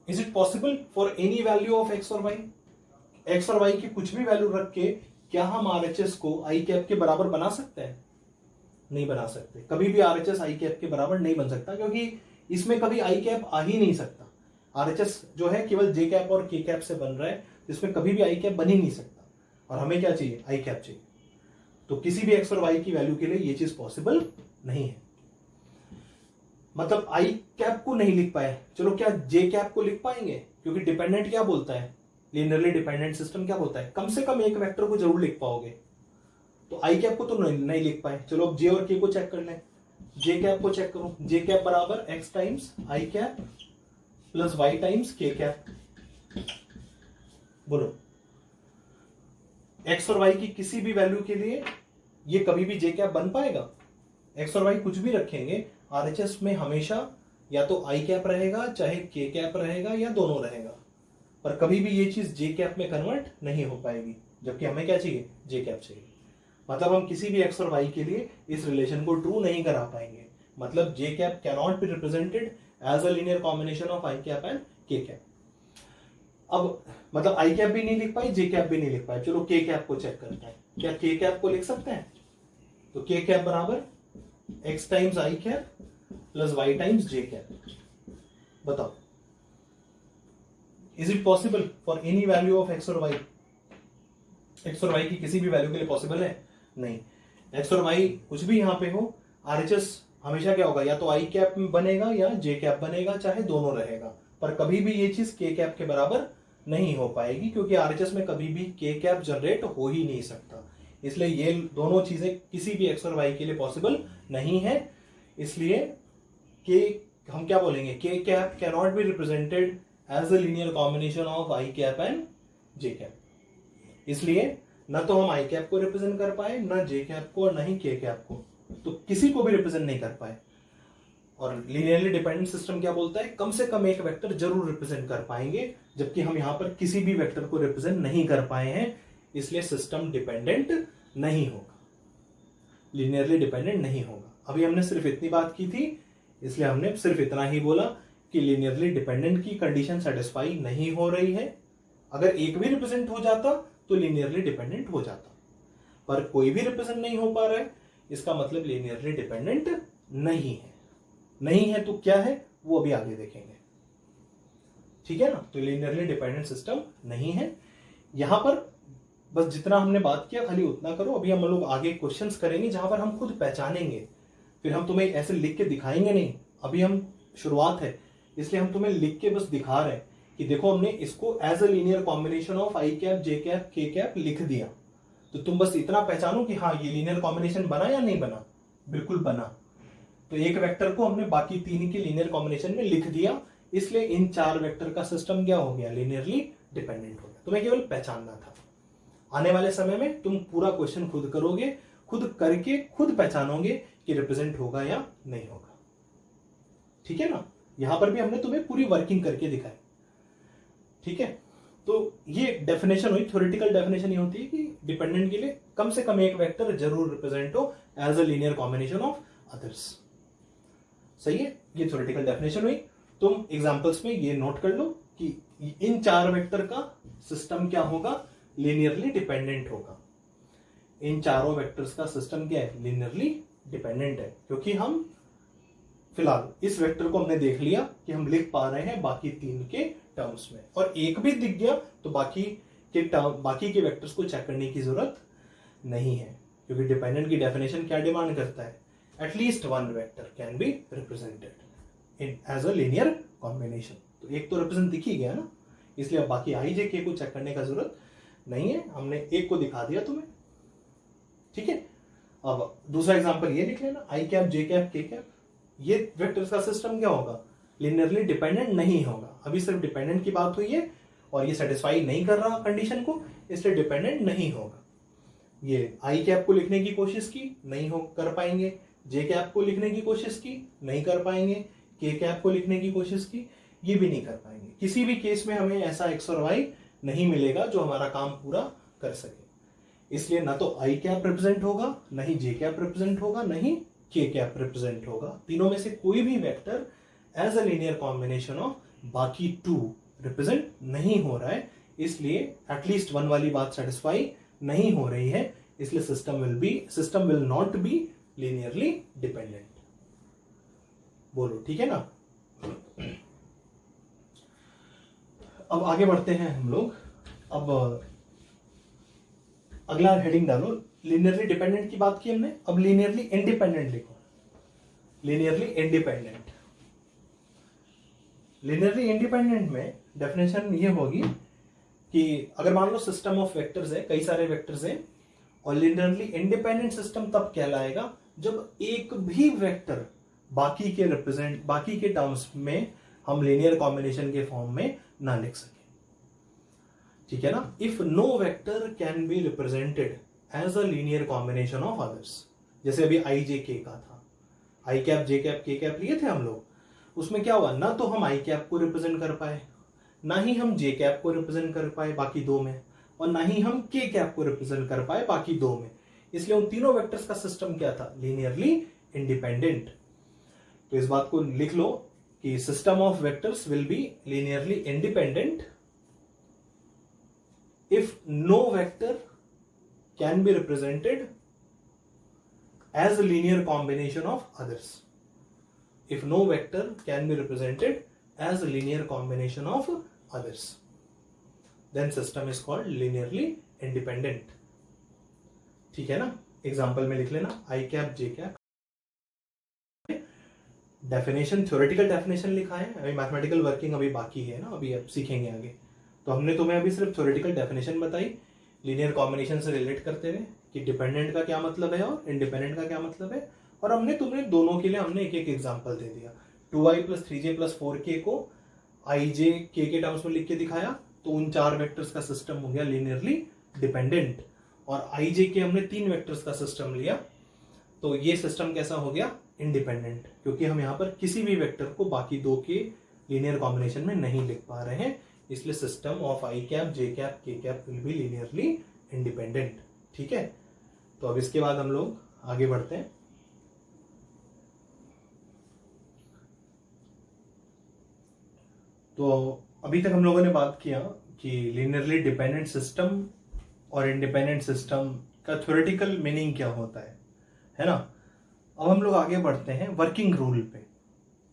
S1: Is it possible for any value of X और वाई? एक्स और वाई की कुछ भी वैल्यू रख के क्या हम आरएचएस को आई कैप के बराबर बना सकते हैं? नहीं बना सकते। कभी भी आरएचएस आई कैप के बराबर नहीं बन सकता, क्योंकि इसमें कभी आई कैप आ ही नहीं सकता। आरएचएस जो है केवल जे कैप और के कैप से बन रहा है, इसमें कभी भी आई कैप बन ही नहीं सकता। और हमें क्या चाहिए? आई कैप चाहिए। तो किसी भी एक्स और वाई की वैल्यू के लिए ये चीज पॉसिबल नहीं है। मतलब आई कैप को नहीं लिख पाए, चलो क्या जे कैप को लिख पाएंगे? क्योंकि डिपेंडेंट क्या बोलता है? लीनियरली डिपेंडेंट सिस्टम क्या बोलता है? कम से कम एक वेक्टर को जरूर लिख पाओगे। तो आई कैप को तो नहीं लिख पाए। चलो अब जे और के को चेक कर लें। जे कैप को चेक करो। जे कैप बराबर X times I cap plus Y times K cap. बोलो, एक्स और वाई की किसी भी वैल्यू के लिए ये कभी भी जे कैप बन पाएगा? एक्स और वाई कुछ भी रखेंगे, आरएचएस में हमेशा या तो आई कैप रहेगा, चाहे के कैप रहेगा, या दोनों रहेगा। पर कभी भी ये चीज जे कैप में कन्वर्ट नहीं हो पाएगी, जबकि हमें क्या चाहिए? जे कैप चाहिए। मतलब हम किसी भी एक्स और वाई के लिए इस रिलेशन को ट्रू नहीं करा पाएंगे। मतलब J cap can not be represented as a linear combination of I cap and K cap. अब मतलब आई कैप भी नहीं लिख पाए, जे कैप भी नहीं लिख पाए। चलो के कैप को चेक करते हैं। क्या के कैप को लिख सकते हैं? तो के कैप बराबर X times I cap plus Y times J cap. बताओ, is it possible for any value of X और वाई? एक्स और वाई की किसी भी वैल्यू के लिए पॉसिबल है? नहीं। एक्स और वाई कुछ भी यहां पे हो, आरएचएस हमेशा क्या होगा? या तो आई कैप बनेगा या जे कैप बनेगा, चाहे दोनों रहेगा। पर कभी भी ये चीज के कैप के बराबर नहीं हो पाएगी, क्योंकि आरएचएस में कभी भी के कैप जनरेट हो ही नहीं सकता। इसलिए ये दोनों चीजें किसी भी एक्स और वाई के लिए पॉसिबल नहीं है। इसलिए के हम क्या बोलेंगे? K cap can not be represented as a linear combination of I cap and J cap. इसलिए न तो हम आई कैप को रिप्रेजेंट कर पाए, न जे कैप को, और न ही के कैप को। तो किसी को भी रिप्रेजेंट नहीं कर पाए। और लीनियरली डिपेंडेंट सिस्टम क्या बोलता है? कम से कम एक वेक्टर जरूर रिप्रेजेंट कर पाएंगे, जबकि हम यहां पर किसी भी वेक्टर को रिप्रेजेंट नहीं कर पाए हैं। इसलिए सिस्टम डिपेंडेंट नहीं होगा, लीनियरली डिपेंडेंट नहीं होगा। अभी हमने सिर्फ इतनी बात की थी, इसलिए हमने सिर्फ इतना ही बोला कि लीनियरली डिपेंडेंट की कंडीशन सेटिस्फाई नहीं हो रही है। अगर एक भी रिप्रेजेंट हो जाता तो लीनियरली डिपेंडेंट हो जाता, पर कोई भी रिप्रेजेंट नहीं हो पा रहा है, इसका मतलब लीनियरली डिपेंडेंट नहीं है। नहीं है तो क्या है वो अभी आगे देखेंगे। ठीक है ना? तो लीनियरली डिपेंडेंट सिस्टम नहीं है। यहां पर बस जितना हमने बात किया खाली उतना करो। अभी हम लोग आगे क्वेश्चंस करेंगे जहां पर हम खुद पहचानेंगे, फिर हम तुम्हें ऐसे लिख के दिखाएंगे नहीं। अभी हम शुरुआत है, इसलिए हम तुम्हें लिख के बस दिखा रहे हैं कि देखो हमने इसको as a linear combination of I cap, J cap, K cap लिख दिया। तो तुम बस इतना पहचानो कि हाँ ये लीनियर कॉम्बिनेशन बना या नहीं बना, बिल्कुल बना। तो एक वेक्टर को हमने बाकी तीन के लीनियर कॉम्बिनेशन में लिख दिया, इसलिए इन 4 वेक्टर का सिस्टम क्या हो गया, लीनियरली डिपेंडेंट हो गया। तुम्हें केवल पहचानना था। आने वाले समय में तुम पूरा क्वेश्चन खुद करोगे, खुद करके खुद पहचानोगे कि रिप्रेजेंट होगा या नहीं होगा। ठीक है ना, यहां पर भी हमने तुम्हें पूरी वर्किंग करके दिखाई। ठीक है, तो ये डेफिनेशन हुई, थ्योरेटिकल डेफिनेशन ये होती है कि डिपेंडेंट के लिए कम से कम एक वेक्टर जरूर रिप्रेजेंट हो as a linear combination of others. सही है, ये थ्योरेटिकल डेफिनेशन हुई। तुम एग्जांपल्स में ये नोट कर लो कि इन 4 वेक्टर का सिस्टम क्या होगा, लीनियरली डिपेंडेंट होगा। इन चारों वेक्टर्स का सिस्टम क्या है, लीनियरली डिपेंडेंट है, क्योंकि हम फिलहाल इस वेक्टर को हमने देख लिया कि हम लिख पा रहे हैं बाकी 3 के टर्म्स में, और एक भी दिख गया तो बाकी के वेक्टर्स को चेक करने की जरूरत नहीं है, क्योंकि डिपेंडेंट की डेफिनेशन क्या डिमांड करता है, at least one vector can be represented in as a linear combination. तो एक तो रिप्रेजेंट दिख ही गया ना, इसलिए अब बाकी आई जे के को चेक करने का जरूरत नहीं है, हमने एक को दिखा दिया तुम्हें। ठीक है, अब दूसरा एग्जांपल ये लिख लेना, आई cap J cap K cap, ये वेक्टर्स का सिस्टम क्या होगा, लीनियरली डिपेंडेंट नहीं होगा। अभी सिर्फ डिपेंडेंट की बात हुई है और ये सेटिस्फाई नहीं कर रहा कंडीशन को, इसलिए डिपेंडेंट नहीं होगा। ये आई कैप को लिखने की कोशिश की, नहीं हो कर पाएंगे। जे कैप को लिखने की कोशिश की, नहीं कर पाएंगे। के कैप को लिखने की कोशिश की, ये भी नहीं कर पाएंगे। किसी भी केस में हमें ऐसा एक्स और वाई नहीं मिलेगा जो हमारा काम पूरा कर सके। इसलिए ना तो आई कैप रिप्रेजेंट होगा, ना ही जे कैप रिप्रेजेंट होगा, ना ही के कैप रिप्रेजेंट होगा। तीनों में से कोई भी vector as a linear combination of बाकी 2 रिप्रेजेंट नहीं हो रहा है, इसलिए एटलीस्ट वन वाली बात सेटिस्फाई नहीं हो रही है, इसलिए system will not be linearly dependent. बोलो ठीक है ना। अब आगे बढ़ते हैं हम लोग। अब अगला हेडिंग डालो, लीनियरली डिपेंडेंट की बात की हमने, अब लीनियरली इंडिपेंडेंट लिखो। लीनियरली इंडिपेंडेंट, लीनियरली इंडिपेंडेंट में डेफिनेशन ये होगी कि अगर मान लो सिस्टम ऑफ वेक्टर्स है, कई सारे वेक्टर्स हैं, और लीनियरली इंडिपेंडेंट सिस्टम तब कहलाएगा जब एक भी वेक्टर बाकी के टर्म्स में हम लीनियर कॉम्बिनेशन के फॉर्म में ना लिख सके। ठीक है ना, if no vector can be represented as a linear combination of others. जैसे अभी आई जे के का था, I cap J cap K cap लिए थे हम लोग, उसमें क्या हुआ, ना तो हम आई कैप को रिप्रेजेंट कर पाए, ना ही हम जे कैप को रिप्रेजेंट कर पाए बाकी 2 में, और ना ही हम के कैप को रिप्रेजेंट कर पाए बाकी 2 में। इसलिए उन तीनों वेक्टर्स का सिस्टम क्या था, लीनियरली इंडिपेंडेंट। तो इस बात को लिख लो कि system of vectors will be linearly independent if no vector can be represented as a linear combination of others. If no vector can be represented as a linear combination of others, then system is called linearly independent. ठीक है ना, example में लिख लेना, आई cap J cap. Definition, theoretical definition लिखा है, अभी mathematical working अभी बाकी है ना, अभी अब सीखेंगे आगे। तो हमने तुम्हें अभी सिर्फ थ्योरेटिकल डेफिनेशन बताई लीनियर कॉम्बिनेशन से रिलेट करते हुए कि डिपेंडेंट का क्या मतलब है और इंडिपेंडेंट का क्या मतलब है, और हमने तुम्हें दोनों के लिए हमने एक एक एग्जांपल दे दिया। 2i + 3j + 4k को आई जे के टर्म्स में लिख के दिखाया, तो उन 4 वेक्टर्स का सिस्टम हो गया लीनियरली डिपेंडेंट। और आई जे के हमने 3 वेक्टर्स का सिस्टम लिया, तो ये सिस्टम कैसा हो गया, इंडिपेंडेंट, क्योंकि हम यहाँ पर किसी भी वेक्टर को बाकी 2 के लीनियर कॉम्बिनेशन में नहीं लिख पा रहे हैं, इसलिए system of I cap J cap K cap will be linearly independent. ठीक है, तो अब इसके बाद हम लोग आगे बढ़ते हैं। तो अभी तक हम लोगों ने बात किया कि लीनियरली डिपेंडेंट सिस्टम और इंडिपेंडेंट सिस्टम का थ्योरेटिकल मीनिंग क्या होता है ना। अब हम लोग आगे बढ़ते हैं वर्किंग रूल पे।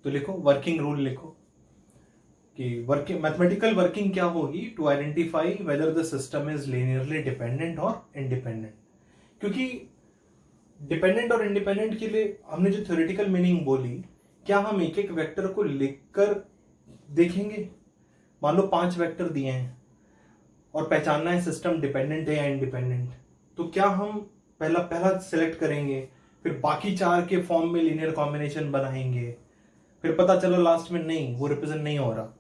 S1: तो लिखो, वर्किंग रूल लिखो कि मैथमेटिकल वर्किंग क्या होगी, to identify whether the system is linearly dependent और इंडिपेंडेंट। क्योंकि डिपेंडेंट और इंडिपेंडेंट के लिए हमने जो थ्योरेटिकल मीनिंग बोली, क्या हम एक एक वेक्टर को लिखकर देखेंगे। मान लो 5 वेक्टर दिए हैं और पहचानना है सिस्टम डिपेंडेंट है या इंडिपेंडेंट, तो क्या हम पहला पहला सिलेक्ट करेंगे, फिर बाकी 4 के फॉर्म में लीनियर कॉम्बिनेशन बनाएंगे, फिर पता चला लास्ट में नहीं, वो रिप्रेजेंट नहीं हो रहा,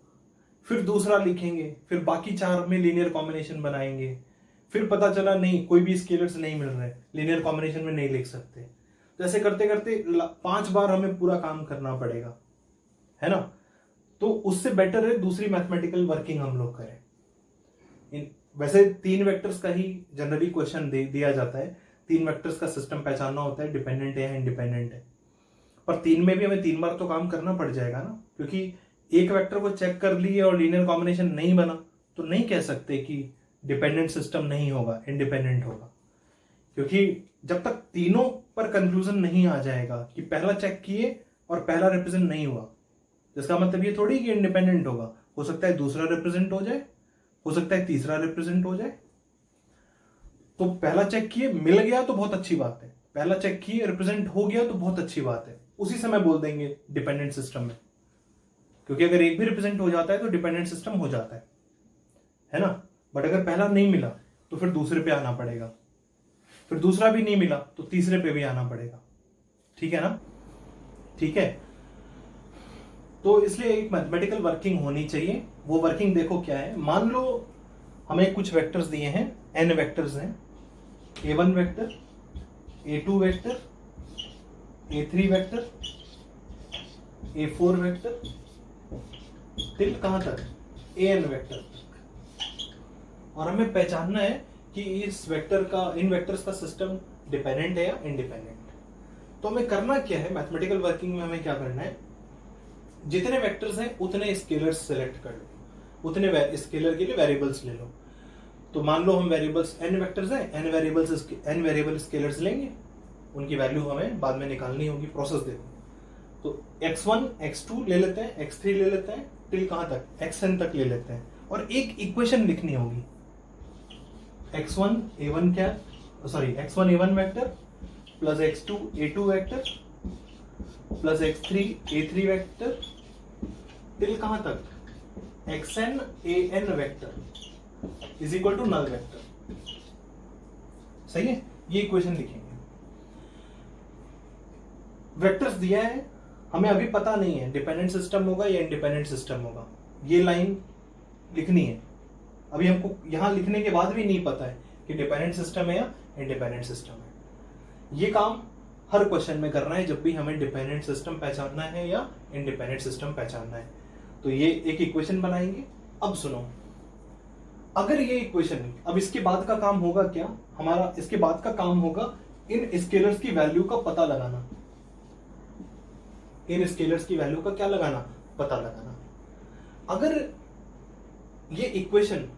S1: फिर दूसरा लिखेंगे, फिर बाकी 4 में लीनियर कॉम्बिनेशन बनाएंगे, फिर पता चला नहीं, कोई भी स्केलर्स नहीं मिल रहे, लीनियर कॉम्बिनेशन में नहीं लिख सकते। तो ऐसे करते करते 5 बार हमें पूरा काम करना पड़ेगा, है ना। तो उससे बेटर है दूसरी मैथमेटिकल वर्किंग हम लोग करें। वैसे 3 वेक्टर्स का ही जनरली क्वेश्चन दिया जाता है, 3 वेक्टर्स का सिस्टम पहचानना होता है, डिपेंडेंट है या इंडिपेंडेंट है। पर 3 में भी हमें 3 बार तो काम करना पड़ जाएगा ना, क्योंकि एक वेक्टर को चेक कर लिए और लीनियर कॉम्बिनेशन नहीं बना तो नहीं कह सकते कि डिपेंडेंट सिस्टम नहीं होगा, इंडिपेंडेंट होगा। क्योंकि जब तक तीनों पर कंक्लूजन नहीं आ जाएगा कि पहला चेक किए और पहला रिप्रेजेंट नहीं हुआ, जिसका मतलब ये थोड़ी कि इंडिपेंडेंट होगा। हो सकता है दूसरा रिप्रेजेंट हो जाए, हो सकता है तीसरा रिप्रेजेंट हो जाए। तो पहला चेक किए मिल गया तो बहुत अच्छी बात है, पहला चेक किए रिप्रेजेंट हो गया तो बहुत अच्छी बात है, उसी समय बोल देंगे डिपेंडेंट सिस्टम में। क्योंकि अगर एक भी रिप्रेजेंट हो जाता है तो डिपेंडेंट सिस्टम हो जाता है ना। बट अगर पहला नहीं मिला तो फिर दूसरे पे आना पड़ेगा, फिर दूसरा भी नहीं मिला तो तीसरे पे भी आना पड़ेगा। ठीक है ना, ठीक है। तो इसलिए एक मैथमेटिकल वर्किंग होनी चाहिए। वो वर्किंग देखो क्या है, मान लो हमें कुछ वेक्टर्स दिए हैं, n वेक्टर्स हैं, a1 vector, a2 vector, a3 vector, a4 vector, till कहां तक, an वेक्टर तक। और हमें पहचानना है कि इस वेक्टर का, इन वेक्टर्स का सिस्टम डिपेंडेंट है या इंडिपेंडेंट। तो हमें करना क्या है, मैथमेटिकल वर्किंग में हमें क्या करना है, जितने वेक्टर्स हैं उतने स्केलर्स सेलेक्ट कर लो, उतने स्केलर के लिए वेरिएबल्स ले लो। तो मान लो हम वेरिएबल्स n वेक्टर्स हैं, n वेरिएबल स्केलर्स लेंगे, उनकी वैल्यू हमें बाद में निकालनी होगी, प्रोसेस देखो। तो x1 x2 ले लेते हैं, x3 ले लेते हैं, टिल कहां तक, xn तक ले लेते हैं, और एक इक्वेशन लिखनी होगी। x1 a1 vector plus x2 a2 vector plus x3 a3 vector till कहां तक, xn an vector is equal to null vector. सही है, ये इक्वेशन लिखेंगे। वेक्टर्स दिया है, हमें अभी पता नहीं है डिपेंडेंट सिस्टम होगा या इंडिपेंडेंट सिस्टम होगा, ये लाइन लिखनी है। अभी हमको यहां लिखने के बाद भी नहीं पता है कि डिपेंडेंट सिस्टम है या इंडिपेंडेंट सिस्टम है। ये काम हर क्वेश्चन में करना है जब भी हमें डिपेंडेंट सिस्टम पहचानना है या इंडिपेंडेंट सिस्टम पहचानना है। तो ये एक इक्वेशन बनाएंगे। अब सुनो, अगर ये इक्वेशन, अब इसके बाद का काम होगा क्या हमारा, इसके बाद का काम होगा इन स्केलर्स की वैल्यू का पता लगाना। इन स्केलर्स की वैल्यू का क्या लगाना, पता लगाना। अगर ये इक्वेशन,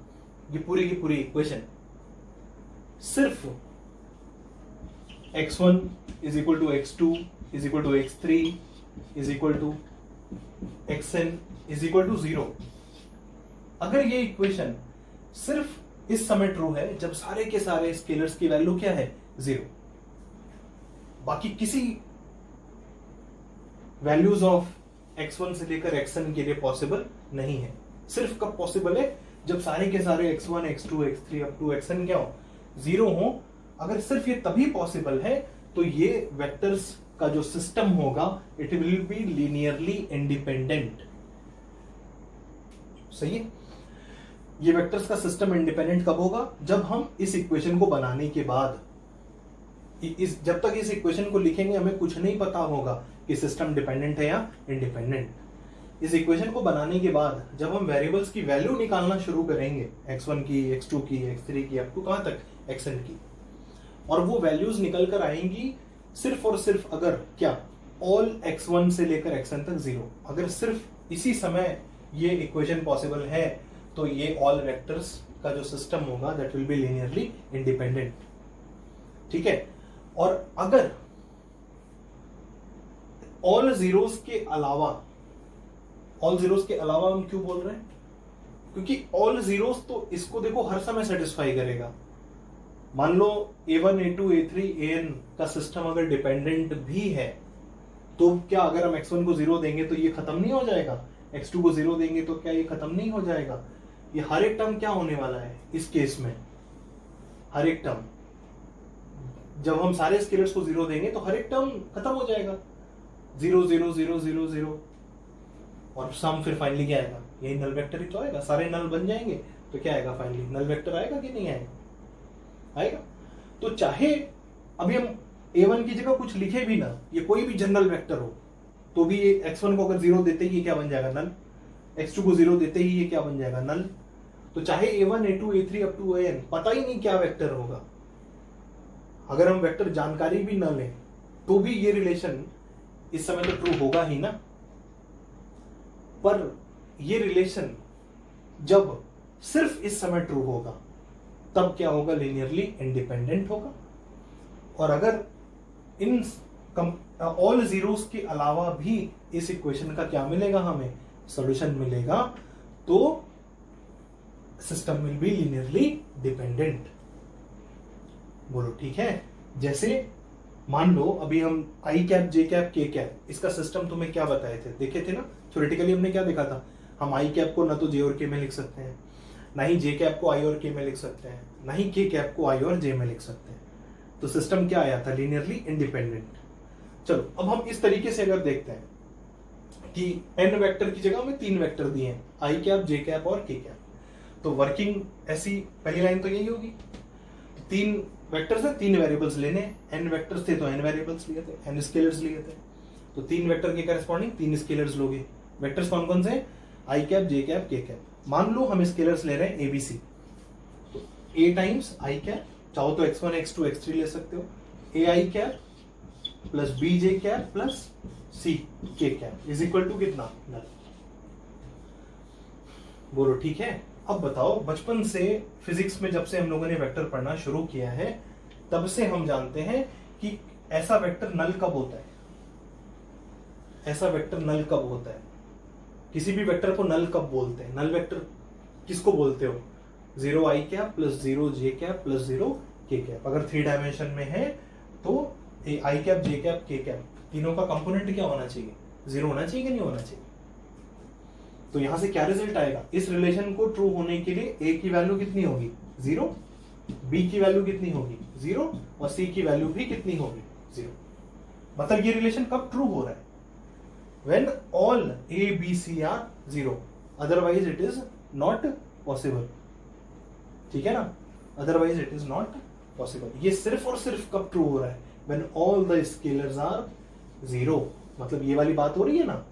S1: ये पूरी की पूरी इक्वेशन सिर्फ x1 is equal to x2 is equal to x3 is equal to xn is equal to 0, अगर ये इक्वेशन सिर्फ इस समय ट्रू है जब सारे के सारे स्केलर्स की वैल्यू क्या है, 0, बाकी किसी वैल्यूज ऑफ x1 से लेकर xn के लिए पॉसिबल नहीं है। सिर्फ कब पॉसिबल है, जब सारे के सारे x1 x2 x3 up to xn क्या हो, 0 हो। अगर सिर्फ ये तभी पॉसिबल है तो ये वेक्टर्स का जो सिस्टम होगा it will be linearly independent. सही है, ये वेक्टर्स का सिस्टम इंडिपेंडेंट कब होगा, जब हम इस इक्वेशन को बनाने के बाद, जब तक इस इक्वेशन को लिखेंगे हमें कुछ नहीं पता होगा कि सिस्टम डिपेंडेंट है या इंडिपेंडेंट। इस इक्वेशन को बनाने के बाद जब हम वेरिएबल्स की वैल्यू निकालना शुरू करेंगे, x1 की, x2 की, x3 की, अप टू कहां तक, xn की, और वो वैल्यूज निकल कर आएंगी सिर्फ और सिर्फ अगर क्या, ऑल x1 से लेकर xn तक 0, अगर सिर्फ इसी समय ये इक्वेशन पॉसिबल है तो ये ऑल वेक्टर्स का जो सिस्टम होगा that will be linearly independent. ठीक है, और अगर ऑल जीरोस के अलावा, ऑल जीरोस के अलावा हम क्यों बोल रहे हैं, क्योंकि ऑल जीरोस तो इसको देखो हर समय सेटिस्फाई करेगा। मान लो a1 a2 a3 an का सिस्टम अगर डिपेंडेंट भी है तो क्या अगर हम x1 को 0 देंगे तो ये खत्म नहीं हो जाएगा, x2 को 0 देंगे तो क्या ये खत्म नहीं हो जाएगा। ये हर एक टर्म क्या होने वाला है इस केस में, हर एक टर्म जब हम सारे स्केलर्स को 0 देंगे तो हर एक टर्म खत्म हो जाएगा, 0 0 0 0 0, और सम फिर फाइनली क्या आएगा, यही नल वेक्टर ही तो आएगा, सारे नल बन जाएंगे तो क्या आएगा फाइनली, नल वेक्टर आएगा कि नहीं आएगा, आएगा। तो चाहे अभी हम a1 की जगह कुछ लिखे भी ना, ये कोई भी जनरल वेक्टर हो, तो भी ये x1 को अगर 0 देते ही ये क्या बन जाएगा, नल। x2 को 0 देते ही ये क्या बन जाएगा, नल। तो चाहे a1 a2 a3 up to an पता ही नहीं क्या वेक्टर होगा, अगर हम वेक्टर जानकारी भी न लें तो भी ये रिलेशन इस समय तो ट्रू होगा ही ना। पर ये रिलेशन जब सिर्फ इस समय ट्रू होगा तब क्या होगा, लीनियरली इंडिपेंडेंट होगा। और अगर इन ऑल जीरोस के अलावा भी इस इक्वेशन का क्या मिलेगा, हमें सॉल्यूशन मिलेगा, तो system will be linearly dependent. बोलो ठीक है। जैसे मान लो अभी हम आई cap J cap K cap, इसका सिस्टम तुम्हें क्या बताए थे, देखे थे ना थ्योरेटिकली, हमने क्या देखा था, हम आई कैप को ना तो जे और के में लिख सकते हैं, ना ही जे कैप को आई और के में लिख सकते हैं, ना ही के कैप को आई और जे में लिख सकते हैं। तो सिस्टम क्या आया था, लीनियरली इंडिपेंडेंट। चलो अब हम इस तरीके से अगर देखते हैं कि एन वेक्टर की जगह हमें 3 वेक्टर दिए हैं, आई कैप जे कैप और के कैप, तो वर्किंग ऐसी पहली लाइन तो यही होगी, 3 वेक्टर्स है, 3 वेरिएबल्स लेने, एन वेक्टर्स थे तो एन वेरिएबल्स लिए थे, एन स्केलर्स लिए थे, तो 3 वेक्टर के करस्पॉन्डिंग 3 स्केलर्स लोगे। वेक्टर्स कौन कौन से, आई cap J cap K cap. मान लो हम स्केलर्स ले रहे हैं एबीसी, तो ए टाइम्स आई कैप, चाहो तो x1 x2 x3 ले सकते हो, A I cap plus B J cap plus C K cap is equal to कितना, नल। बोलो ठीक है। अब बताओ, बचपन से फिजिक्स में जब से हम लोगों ने वेक्टर पढ़ना शुरू किया है तब से हम जानते हैं कि ऐसा वेक्टर नल कब होता है, ऐसा वेक्टर नल कब होता है, किसी भी वेक्टर को नल कब बोलते हैं, नल वेक्टर किसको बोलते हो, 0 आई कैप प्लस 0 जे कैप प्लस 0 के कैप। अगर 3 डायमेंशन में है तो I cap J cap K cap तीनों का कंपोनेंट क्या होना चाहिए, 0 होना चाहिए कि नहीं होना चाहिए। तो यहां से क्या रिजल्ट आएगा, इस रिलेशन को ट्रू होने के लिए ए की वैल्यू कितनी होगी, 0, बी की वैल्यू कितनी होगी, 0, और सी की वैल्यू भी कितनी होगी, 0। मतलब ये रिलेशन कब ट्रू हो रहा है, when all a b c are 0, otherwise it is not possible। ठीक है ना, otherwise it is not possible। ये सिर्फ और सिर्फ कब ट्रू हो रहा है, when all the scalars are 0। मतलब ये वाली बात हो रही है ना,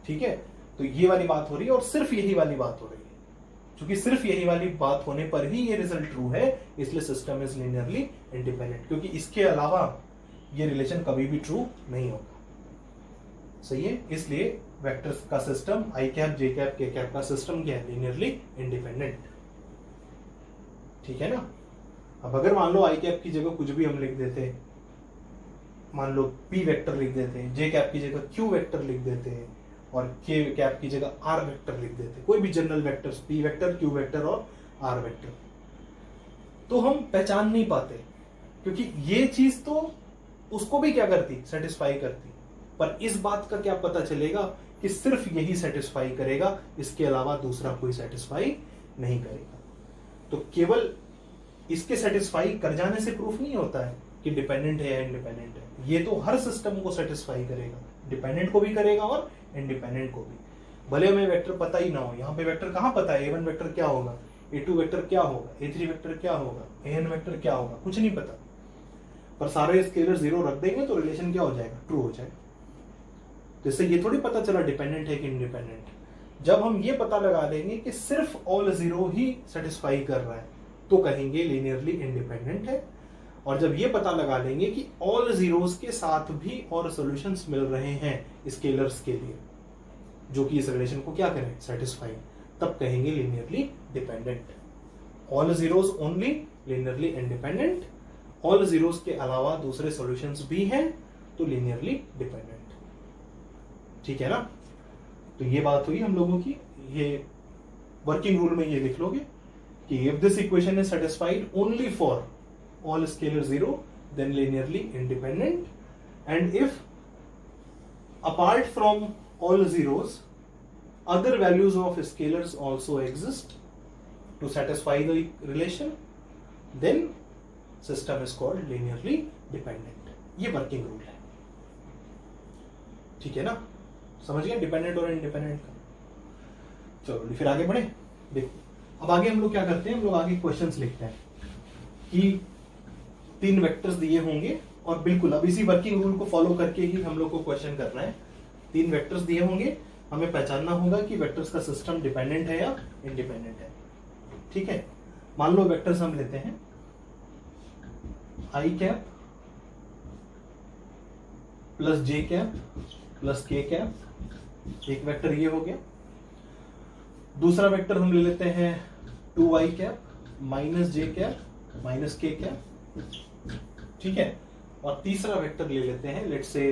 S1: ठीक है, तो ये वाली बात हो रही है और सिर्फ यही वाली बात हो रही है। क्योंकि सिर्फ यही वाली बात होने पर ही ये रिजल्ट ट्रू है, इसलिए सिस्टम इज लीनियरली इंडिपेंडेंट, क्योंकि इसके अलावा ये रिलेशन कभी भी ट्रू नहीं होगा। सही है, इसलिए वेक्टर्स का सिस्टम आई cap J cap K cap का सिस्टम क्या है, लीनियरली इंडिपेंडेंट। ठीक है ना। अब अगर मान लो आई कैप की जगह कुछ भी हम लिख देते, मान लो पी वेक्टर लिख देते, जे कैप की जगह क्यू वेक्टर लिख देते, और के कैप की जगह आर वेक्टर लिख देते, कोई भी general vectors, P vector Q vector और आर वेक्टर, तो हम पहचान नहीं पाते, क्योंकि ये चीज तो उसको भी क्या करती, सेटिस्फाई करती। पर इस बात का क्या पता चलेगा कि सिर्फ यही सेटिस्फाई करेगा, इसके अलावा दूसरा कोई सेटिस्फाई नहीं करेगा। तो केवल इसके सेटिस्फाई कर जाने से प्रूफ नहीं होता है कि डिपेंडेंट है या इंडिपेंडेंट है, ये तो हर सिस्टम को सेटिस्फाई करेगा, डिपेंडेंट को भी करेगा और इंडिपेंडेंट को भी। भले हमें वेक्टर पता ही ना हो, यहाँ पे वेक्टर कहाँ पता है, a1 वेक्टर क्या होगा, a2 वेक्टर क्या होगा, a3 वेक्टर क्या होगा, an वेक्टर क्या होगा, कुछ नहीं पता, पर सारे स्केलर 0 रख देंगे तो रिलेशन क्या हो जाएगा, ट्रू हो जाएगा। तो इससे ये थोड़ी पता चला डिपेंडेंट है कि इंडिपेंडेंट। जब हम ये पता लगा लेंगे कि सिर्फ ऑल 0 ही सेटिस्फाई कर रहा है तो कहेंगे लीनियरली इंडिपेंडेंट है। और जब ये पता लगा लेंगे कि ऑल जीरोस के साथ भी और सॉल्यूशंस मिल रहे हैं स्केलर्स के लिए जो कि इस रिलेशन को क्या करें, सेटिस्फाई, तब कहेंगे linearly dependent. All zeros only linearly independent, all zeros के अलावा दूसरे सॉल्यूशंस भी हैं तो लीनियरली डिपेंडेंट। ठीक है ना। तो ये बात हुई हम लोगों की। ये वर्किंग रूल में ये लिख लोगे कि if this equation is satisfied only for all scalar 0 then linearly independent, and if apart from all zeros other values of scalars also exist to satisfy the relation then system is called linearly dependent. ये working rule है, ठीक है ना, समझ गए dependent और independent का। चलो फिर आगे बढ़े। देखो अब आगे हम लोग क्या करते हैं, हम लोग आगे क्वेश्चंस लिखते हैं कि 3 वेक्टर्स दिए होंगे और बिल्कुल अब इसी वर्किंग रूल को फॉलो करके ही हम लोग को क्वेश्चन करना है। 3 वेक्टर्स दिए होंगे, हमें पहचानना होगा कि वेक्टर्स का सिस्टम डिपेंडेंट है या इंडिपेंडेंट है, ठीक है। मान लो वेक्टर्स हम लेते हैं आई cap plus J cap plus K cap, एक वेक्टर ये हो गया। दूसरा वेक्टर हम ले लेते हैं 2i cap minus J cap minus K cap, ठीक है। और तीसरा वेक्टर ले लेते हैं लेट्स से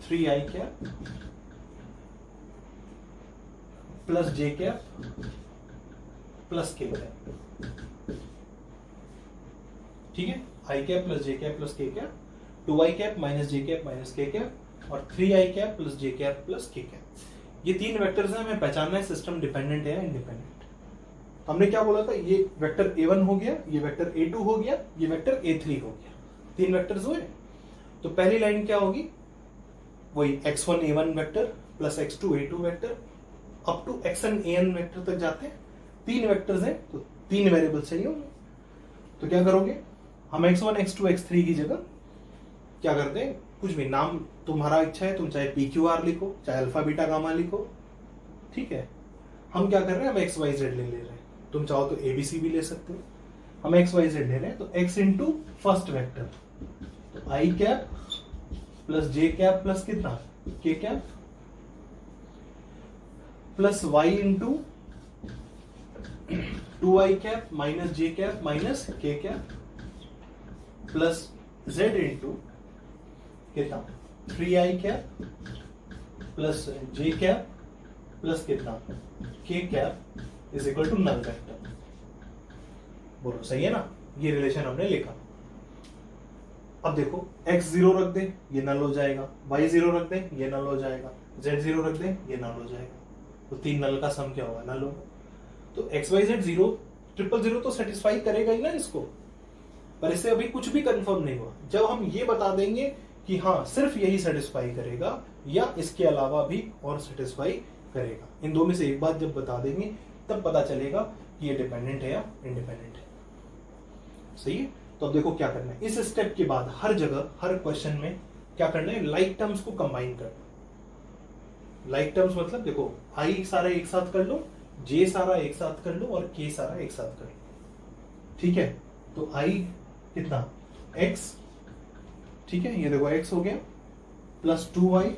S1: 3i cap plus J cap plus K cap, ठीक है। आई cap plus J cap plus K cap, 2i cap minus J cap minus K cap और 3i cap plus J cap plus K cap. ये 3 vectors हैं, हमें पहचानना है system dependent है या इंडिपेंडेंट। हमने क्या बोला था, ये वेक्टर a1 हो गया, ये वेक्टर a2 हो गया, ये वेक्टर a3 हो गया, 3 वेक्टर्स हुए। तो पहली लाइन क्या होगी, वही x1 a1 vector plus x2 a2 vector up to xn an vector तक जाते हैं। 3 वेक्टर्स हैं तो 3 वेरिएबल चाहिए होंगे। तो क्या करोगे, हम x1 x2 x3 की जगह क्या करते हैं, कुछ भी नाम तुम्हारा इच्छा है, तुम चाहे PQR लिखो चाहे अल्फा बीटा गामा लिखो, ठीक है। हम क्या कर रहे हैं, हम XYZ ले रहे हैं, तुम चाहो तो ABC भी ले सकते हो। हम XYZ ले रहे हैं तो x इंटू फर्स्ट वेक्टर, तो I cap plus J cap plus कितना K cap plus y into 2i cap minus J cap minus K cap plus z into कितना 3i cap plus J cap plus कितना K cap is equal to null vector. बोलो सही है ना, ये relation हमने लिखा। अब देखो x 0 रख दे ये नल हो जाएगा, y 0 रख दे ये नल हो जाएगा, z 0 रख दे ये नल हो जाएगा। तो 3 नल का सम क्या होगा, नल होगा। तो XYZ 0 000 तो सेटिस्फाई करेगा ही ना इसको, पर इससे अभी कुछ भी कंफर्म नहीं हुआ। जब हम ये बता देंगे कि हाँ सिर्फ यही सेटिस्फाई करेगा या इसके अलावा भी और सेटिस्फाई करेगा, इन दो में से एक बात जब बता देंगे तब पता चलेगा कि ये डिपेंडेंट है या इंडिपेंडेंट है। सही है। तो अब देखो क्या करना है, इस स्टेप के बाद हर जगह हर क्वेश्चन में क्या करना है, लाइक टर्म्स को कंबाइन करना। लाइक टर्म्स मतलब देखो आई सारा एक साथ कर लो, जे सारा एक साथ कर लो और के सारा एक साथ कर लो, ठीक है। तो आई कितना x, ठीक है, ये देखो x हो गया प्लस 2y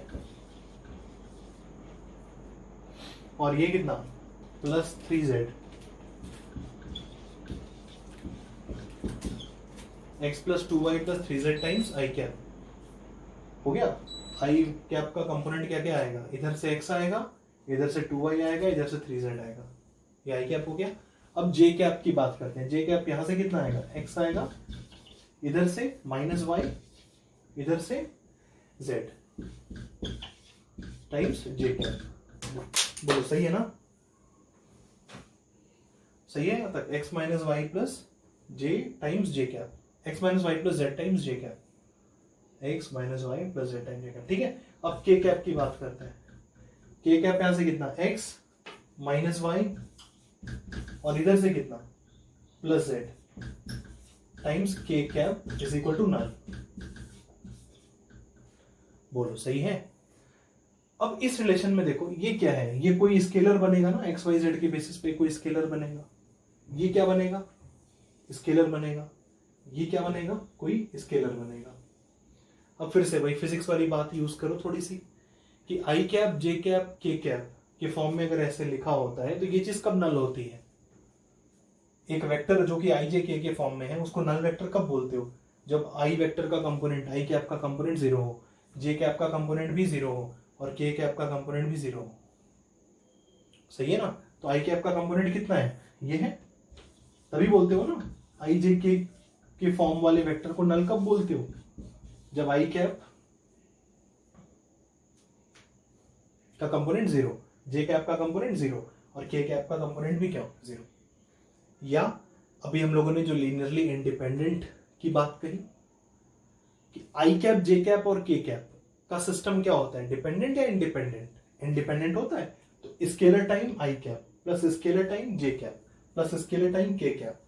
S1: और ये कितना plus 3z, x plus 2y plus 3z times I cap हो गया। आई कैप का कंपोनेंट क्या क्या आएगा, इधर से x आएगा, इधर से 2y आएगा, इधर से 3z आएगा, ये आई कैप हो गया। अब जे कैप की बात करते हैं। जे कैप यहां से कितना आएगा, x आएगा, इधर से माइनस y, इधर से z टाइम्स जे कैप। बोलो सही है ना, सही है यहां तक, x minus Y plus J times J cap, x minus Y plus Z times J cap, x minus Y plus Z times J cap, ठीक है। अब के कैप की बात करते हैं। के कैप यहां से कितना x माइनस वाई और इधर से कितना plus Z times K cap is equal to null. बोलो सही है। अब इस रिलेशन में देखो ये क्या है, ये कोई स्केलर बनेगा ना, एक्स वाई जेड के बेसिस पे कोई स्केलर बनेगा। ये क्या बनेगा, स्केलर बनेगा। ये क्या बनेगा, कोई स्केलर बनेगा। अब फिर से वही फिजिक्स वाली बात यूज करो थोड़ी सी कि आई cap J cap K cap के फॉर्म में अगर ऐसे लिखा होता है तो ये चीज कब नल होती है। एक वेक्टर जो कि आई जे के फॉर्म में है उसको नल वेक्टर कब बोलते हो, जब आई वेक्टर का कंपोनेंट आई कैप का कंपोनेंट 0 हो, जे कैप का कंपोनेंट भी 0 हो और के कैप का कंपोनेंट भी 0 हो। सही है ना। तो आई कैप का कंपोनेंट कितना है, ये है, तभी बोलते हो ना आई जे के फॉर्म वाले वेक्टर को नल कब बोलते हो, जब आई कैप का कंपोनेंट 0, जे कैप का कंपोनेंट 0 और के कैप का कंपोनेंट भी क्या 0। या अभी हम लोगों ने जो लीनियरली इंडिपेंडेंट की बात कही कि आई कैप, जे कैप और के कैप का सिस्टम क्या होता है, डिपेंडेंट या इंडिपेंडेंट? इंडिपेंडेंट होता है। तो scalar time I cap plus scalar time J cap plus scalar time K cap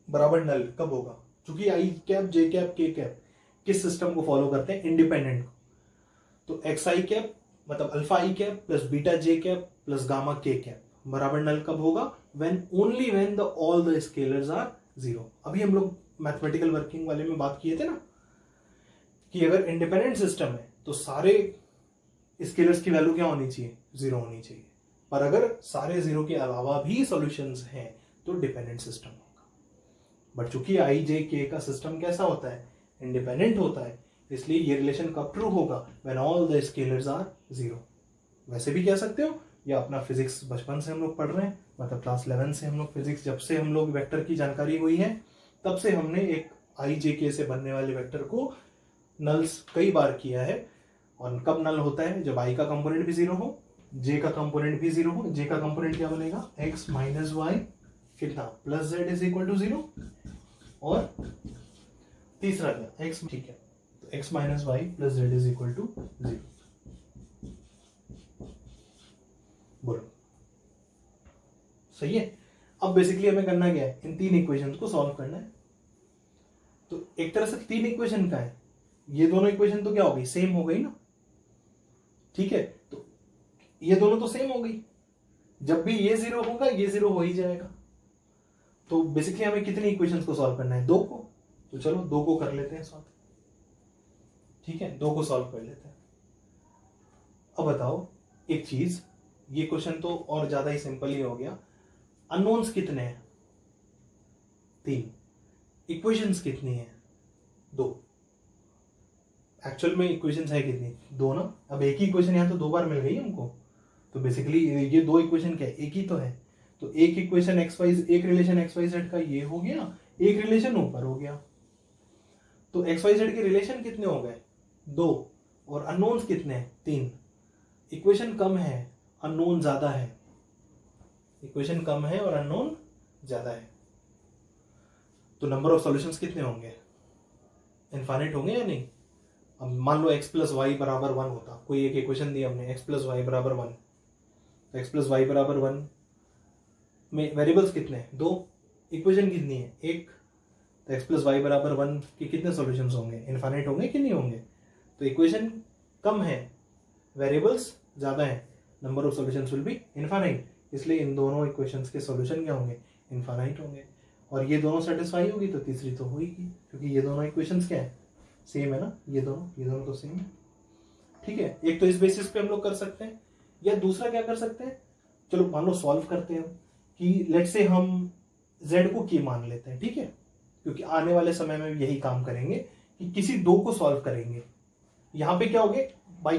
S1: बराबर नल कब होगा? क्योंकि I cap, J cap, K cap किस सिस्टम को फॉलो करते हैं? इंडिपेंडेंट को। तो एक्स आई कैप मतलब alpha I cap plus beta J cap plus gamma K cap बराबर नल कब होगा? When only when the all the scalars are zero. अभी हम लोग मैथमेटिकल वर्किंग वाले में बात किए थे ना कि अगर इंडिपेंडेंट सिस्टम है तो सारे स्केलर्स की वैल्यू क्या होनी चाहिए? जीरो होनी चाहिए। पर अगर सारे जीरो के अलावा भी सॉल्यूशंस हैं तो डिपेंडेंट सिस्टम होगा। बट चूंकि आई जे के का सिस्टम कैसा होता है? इंडिपेंडेंट होता है, इसलिए ये रिलेशन कब ट्रू होगा? When all the scalars are zero. वैसे भी कह सकते हो, या अपना फिजिक्स बचपन से हम लोग पढ़ रहे हैं, मतलब क्लास 11 से हम लोग फिजिक्स, जब से हम लोग वेक्टर की जानकारी हुई है तब से हमने एक आई जे के से बनने वाले वेक्टर को नल्स कई बार किया है। और कब नल होता है? जब आई का कंपोनेंट भी जीरो हो, जे का कंपोनेंट भी जीरो हो। जे का कंपोनेंट क्या बनेगा? एक्स माइनस वाई कितना plus Z is equal to zero. और तीसरा क्या? एक्स, ठीक है, तो X minus Y plus Z is equal to zero. बोलो सही है। अब बेसिकली हमें करना क्या है? इन तीन इक्वेशंस को सॉल्व करना है। तो एक तरह से तीन इक्वेशन का है, ये दोनों इक्वेशन तो क्या हो गई? सेम हो गई ना, ठीक है। तो ये दोनों तो सेम हो गई, जब भी ये जीरो होगा ये जीरो हो ही जाएगा। तो बेसिकली हमें कितनी इक्वेशंस को सॉल्व करना है? दो को। तो चलो दो को कर लेते हैं सॉल्व, ठीक है, दो को सॉल्व कर लेते हैं। अब बताओ एक चीज, ये क्वेश्चन तो और ज्यादा ही सिंपल ही हो गया। अननोन्स कितने हैं? तीन। इक्वेशंस कितनी है? दो। एक्चुअल में इक्वेशंस है कितनी? दो ना। अब एक ही इक्वेशन यहां तो दो बार मिल गई हमको, तो बेसिकली ये दो इक्वेशन क्या है? एक ही तो है। तो एक इक्वेशन एक्स वाई, एक रिलेशन एक्स वाई जेड का ये हो गया, एक रिलेशन ऊपर हो गया। तो एक्स वाई जेड के रिलेशन कितने हो गए? दो। और अननोन्स कितने हैं? तीन। इक्वेशन कम है, अननोन ज्यादा है। इक्वेशन कम है और अननोन ज्यादा है। तो नंबर ऑफ सॉल्यूशंस कितने होंगे? इनफाइनाइट होंगे या नहीं? अब मान लो x प्लस वाई बराबर 1 होता, कोई एक इक्वेशन दी हमने x प्लस वाई बराबर 1, तो x प्लस वाई बराबर 1 में वेरिएबल्स कितने हैं? दो। इक्वेशन कितनी है? एक। तो x प्लस वाई बराबर 1 के कितने सॉल्यूशंस होंगे? इनफाइनाइट होंगे कि नहीं होंगे? तो इक्वेशन कम है, वेरिएबल्स ज्यादा है, number of solutions will be infinite. इसलिए इन दोनों इक्वेशंस के सॉल्यूशन क्या होंगे? इनफाइनाइट होंगे। और ये दोनों सेटिस्फाई होगी तो तीसरी तो होगी, क्योंकि ये दोनों इक्वेशंस क्या है? सेम है ना। ये दोनों तो सेम है, ठीक है। एक तो इस बेसिस पे हम लोग कर सकते हैं, या दूसरा क्या कर सकते हैं? चलो मान लो सॉल्व करते हैं कि लेट से हम z को k मान लेते हैं, ठीक है, क्योंकि आने वाले समय में यही काम करेंगे कि किसी दो को सॉल्व करेंगे। यहां पे क्या हो गया? बाई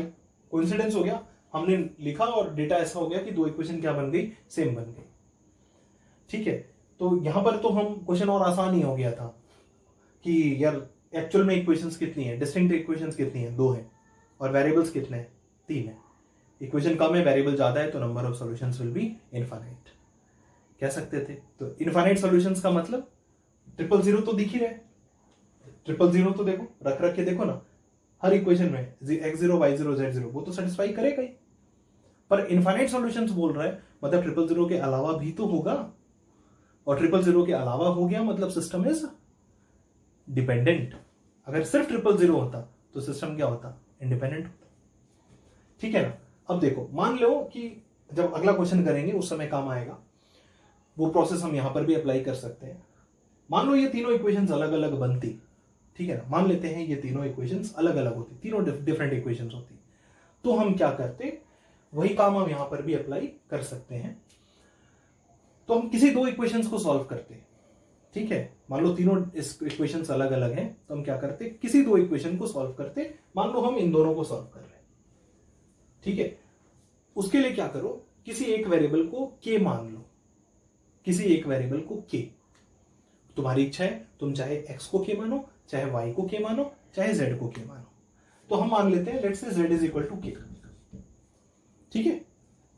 S1: कोइंसिडेंस हो गया, हमने लिखा और डेटा ऐसा हो गया कि दो इक्वेशन क्या बन गई? सेम बन गई, ठीक है। तो यहां पर तो हम क्वेश्चन और आसान ही हो गया था कि यार एक्चुअल में इक्वेशंस कितनी है? डिस्टिंक्ट इक्वेशंस कितनी है? दो है। और वेरिएबल्स कितने हैं? तीन है। इक्वेशन कम है, वेरिएबल ज्यादा है, तो number of solutions will be infinite कह सकते थे। तो इनफाइनाइट सॉल्यूशंस का मतलब 000 तो दिख ही रहे। 000 तो देखो, रख के देखो ना, हर इक्वेशन में x0 y0 z0 वो तो सेटिस्फाई करेगा ही। पर इनफाइनाइट सॉल्यूशंस बोल रहा है मतलब 000 के अलावा भी तो होगा, और 000 के अलावा हो गया मतलब सिस्टम इज डिपेंडेंट। अगर सिर्फ 000 होता तो सिस्टम क्या होता? इंडिपेंडेंट होता, ठीक है ना। अब देखो, मान लो कि जब अगला क्वेश्चन करेंगे उस समय काम आएगा, वो प्रोसेस हम यहां पर भी अप्लाई कर सकते हैं। मान लो ये तीनों इक्वेशंस अलग अलग बनती, ठीक है ना, मान लेते हैं ये तीनों इक्वेशंस अलग अलग होती, तीनों डिफरेंट इक्वेशंस होती, तो हम क्या करते? वही काम हम यहां पर भी अप्लाई कर सकते हैं। तो हम किसी दो इक्वेशंस को सॉल्व करते, ठीक है। मान लो तीनों इक्वेशंस अलग अलग हैं, तो हम क्या करते? किसी दो इक्वेशन को सॉल्व करते। मान लो हम इन दोनों को सॉल्व कर रहे हैं, ठीक है। उसके लिए क्या करो? किसी एक वेरिएबल को k मान लो, किसी एक वेरिएबल को k। तुम्हारी इच्छा है, तुम चाहे x को k मानो, चाहे y को k मानो, चाहे z को k मानो। तो हम मान लेते हैं let's say z is equal to k, ठीक है।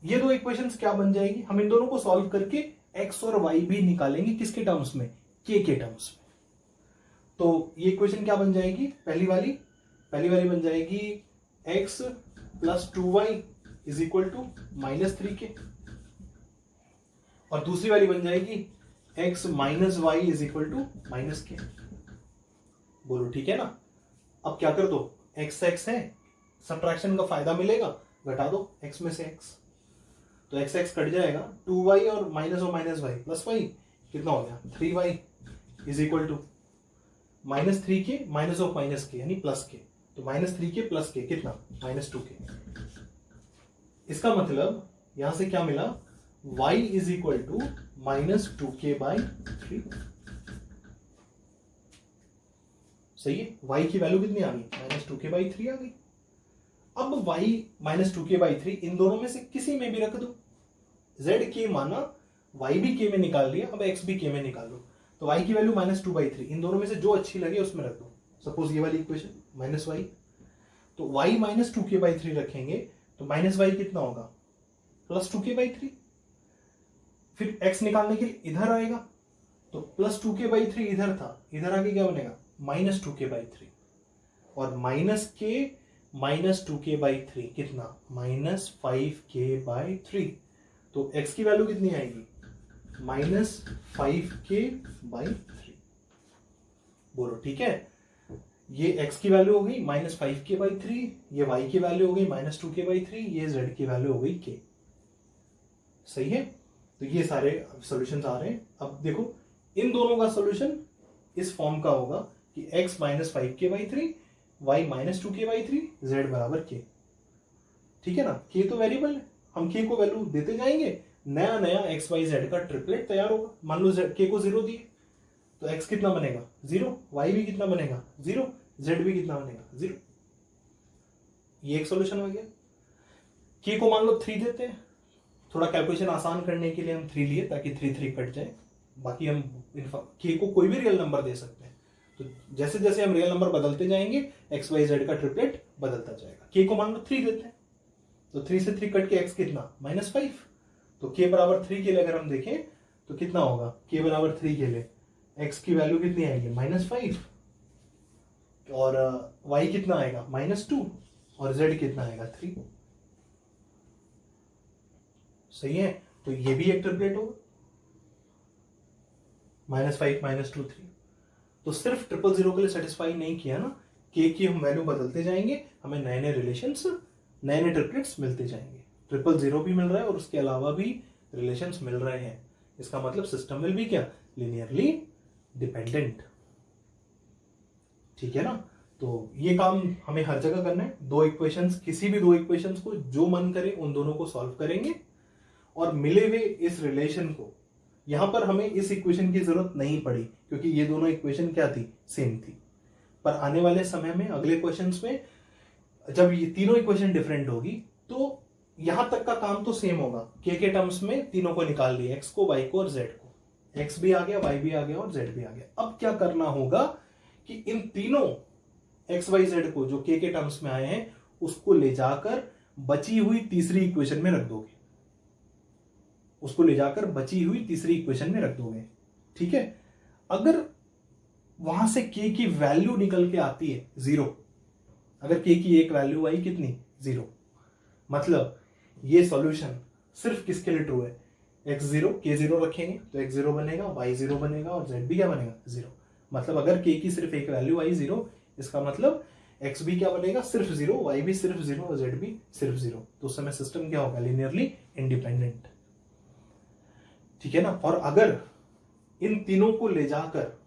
S1: ये दो इक्वेशंस क्या बन जाएगी? हम इन दोनों को सॉल्व करके x और y भी निकालेंगे किसके टर्म्स में? k के टर्म्स में। तो ये इक्वेशन क्या बन जाएगी, पहली वाली बन जाएगी x plus 2y is equal to -3k, और दूसरी वाली बन जाएगी x minus Y is equal to -k। बोलो ठीक है ना। अब क्या कर दो, x है, सब्ट्रैक्शन का फायदा मिलेगा, घटा दो x में से x, तो x कट जाएगा, 2y और माइनस वाई प्लस वाई कितना हो गया 3y is equal to -3k minus of minus K यानी प्लस के, तो -3k प्लस के कितना -2k। इसका मतलब यहां से क्या मिला, y is equal to -2k/3। सही है, y की वैल्यू कितनी आ गई -2k/3 आ गई। अब y -2k/3 इन दोनों में से किसी में भी रख दो, z k माना y भी k में निकाल लिया, अब x भी k में निकाल लो, तो y की वैल्यू -2/3, इन दोनों में से जो अच्छी लगे उसमें रख दो। सपोज ये वाली इक्वेशन -y, तो y -2k/3 रखेंगे तो -y कितना होगा +2k/3, फिर x निकालने के लिए इधर आएगा तो +2k/3 इधर था, इधर आके क्या बनेगा -2k/3, और -k -2k/3 कितना -5k/3, तो x की वैल्यू कितनी आएगी -5k/3। बोलो ठीक है, ये x की वैल्यू हो गई -5k/3, ये y की वैल्यू हो गई -2k/3, ये z की वैल्यू हो गई k। सही है, तो ये सारे सॉल्यूशंस आ रहे हैं। अब देखो इन दोनों का सॉल्यूशन इस फॉर्म का होगा कि x -5k/3, y -2k/3, z बराबर k। ठीक है ना, k तो वेरिएबल है, हम k को वैल्यू देते जाएंगे, नया नया x y z का ट्रिपलेट तैयार होगा। मान लो k को 0 दिए तो x कितना बनेगा 0, y भी कितना बनेगा 0, z भी कितना बनेगा 0। ये एक सॉल्यूशन हो गया। k को मान लो 3 देते हैं, थोड़ा कैलकुलेशन आसान करने के लिए हम 3 लिए ताकि 3 कट जाए, बाकी हम k को कोई भी रियल नंबर दे सकते हैं। तो जैसे जैसे हम रियल नंबर बदलते जाएंगे x y z का ट्रिपलेट बदलता जाएगा। k को मान लो 3 देते हैं, तो 3 से 3 कट के x कितना -5, तो k बराबर 3 के लिए अगर हम देखें तो कितना होगा, k बराबर 3 के लिए x की वैल्यू कितनी आएगी -5, और y कितना आएगा -2, और z कितना आएगा 3। सही है, तो ये भी एक ट्रिपलेट होगा -5 -2 3। तो सिर्फ 000 के लिए सेटिस्फाई नहीं किया ना, k की हम वैल्यू बदलते जाएंगे, हमें नए नए रिलेशंस, नए नए ट्रिपलेट्स मिलते जाएंगे। 000 भी मिल रहा है और उसके अलावा भी रिलेशंस मिल रहे हैं। इसका मतलब सिस्टम विल भी क्या, लीनियरली डिपेंडेंट। ठीक है ना, तो ये काम हमें हर जगह करना है। दो इक्वेशंस, किसी भी दो इक्वेशंस को जो मन करे उन दोनों को सॉल्व करेंगे, और मिले हुए इस रिलेशन को, यहां पर हमें इस इक्वेशन की जरूरत नहीं पड़ी क्योंकि ये दोनों इक्वेशन क्या थी, सेम थी। पर आने वाले समय में अगले क्वेश्चंस में जब ये तीनों इक्वेशन डिफरेंट होगी तो यहां तक का काम तो सेम होगा, के टर्म्स में तीनों को निकाल लिया, एक्स को, वाई को और जेड को। एक्स भी आ गया, वाई भी आ गया और जेड भी आ गया। अब क्या करना होगा कि इन तीनों एक्स वाई जेड को जो के टर्म्स में आए हैं उसको ले जाकर बची हुई तीसरी इक्वेशन में रख दोगे, उसको ले जाकर बची हुई तीसरी इक्वेशन में रख दोगे। ठीक है, अगर वहां से के की वैल्यू निकल के आती है 0, अगर के की एक वैल्यू आई कितनी 0, मतलब ये सॉल्यूशन सिर्फ किसके लिए ट्रू है, x0 k0 रखेंगे तो x0 बनेगा, y0 बनेगा और z भी क्या बनेगा 0। मतलब अगर k की सिर्फ एक वैल्यू आई 0, इसका मतलब x भी क्या बनेगा सिर्फ 0, y भी सिर्फ 0 और z भी सिर्फ 0। तो उस समय सिस्टम क्या होगा, लीनियरली इंडिपेंडेंट। ठीक है ना, और अगर इन तीनों को ले जाकर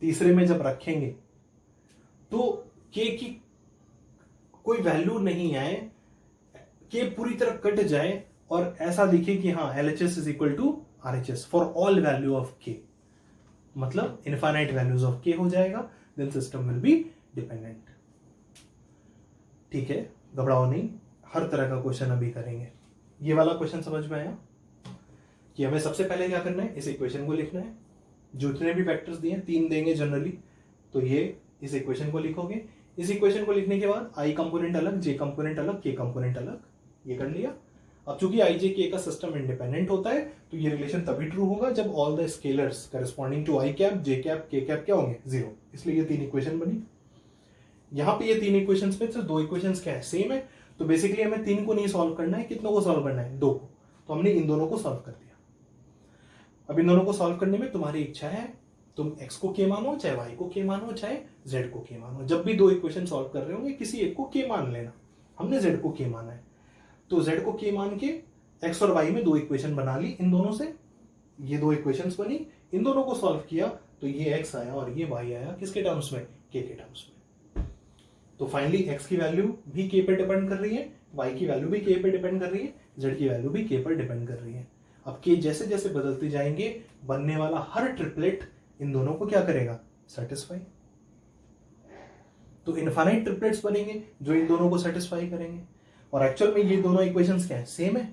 S1: तीसरे में जब रखेंगे तो k की कोई वैल्यू नहीं आए, के पूरी तरह कट जाए और ऐसा दिखे कि हाँ LHS is equal to RHS for all value of K, मतलब इनफाइनाइट वैल्यूज ऑफ के हो जाएगा, then system will be dependent. ठीक है, घबराओ नहीं, हर तरह का क्वेश्चन अभी करेंगे। ये वाला क्वेश्चन समझ में आया कि हमें सबसे पहले क्या करना है, इस इक्वेशन को लिखना है। जितने भी वेक्टर्स दिए 3 देंगे जनरली, तो ये इस इक्वेशन को लिखोगे। इस इक्वेशन को लिखने के बाद आई कंपोनेंट अलग, जे कंपोनेंट अलग, के कंपोनेंट अलग, ये कर लिया। अब चूंकि आई जे के का सिस्टम इंडिपेंडेंट होता है तो ये रिलेशन तभी ट्रू होगा जब all the scalars corresponding to I cap J cap K cap क्या होंगे, जीरो। इसलिए ये तीन इक्वेशन बनी। यहाँ पे ये तीन इक्वेशंस में सिर्फ दो इक्वेशंस क्या है, सेम है। तो बेसिकली हमें तीन को नहीं सॉल्व करना है, कितनों को सॉल्व करना है, दो को। तो हमने इन दोनों को सॉल्व कर दिया। अब इन दोनों को सॉल्व करने में तुम्हारी इच्छा है, तुम x को k मानो, चाहे y को k मानो, चाहे z को k मानो। जब भी दो इक्वेशन सॉल्व कर रहे होंगे किसी एक को k मान लेना। हमने z को k माना है तो z को k मान के x और y में दो इक्वेशन बना ली इन दोनों से। ये दो इक्वेशंस बनी, इन दोनों को सॉल्व किया तो ये x आया और ये y आया, किसके टर्म्स में, k के टर्म्स में। तो फाइनली x की वैल्यू भी k पे डिपेंड कर रही है, y की वैल्यू भी k पे डिपेंड कर रही है, z की वैल्यू भी k पर डिपेंड कर रही है। अब k जैसे जैसे बदलते जाएंगे बनने वाला हर ट्रिपलेट इन दोनों को क्या करेगा, सेटिस्फाई। तो इनफाइनाइट ट्रिपलेट्स बनेंगे जो इन दोनों को सेटिस्फाई करेंगे। और एक्चुअल में ये दोनों इक्वेशंस क्या है, सेम है।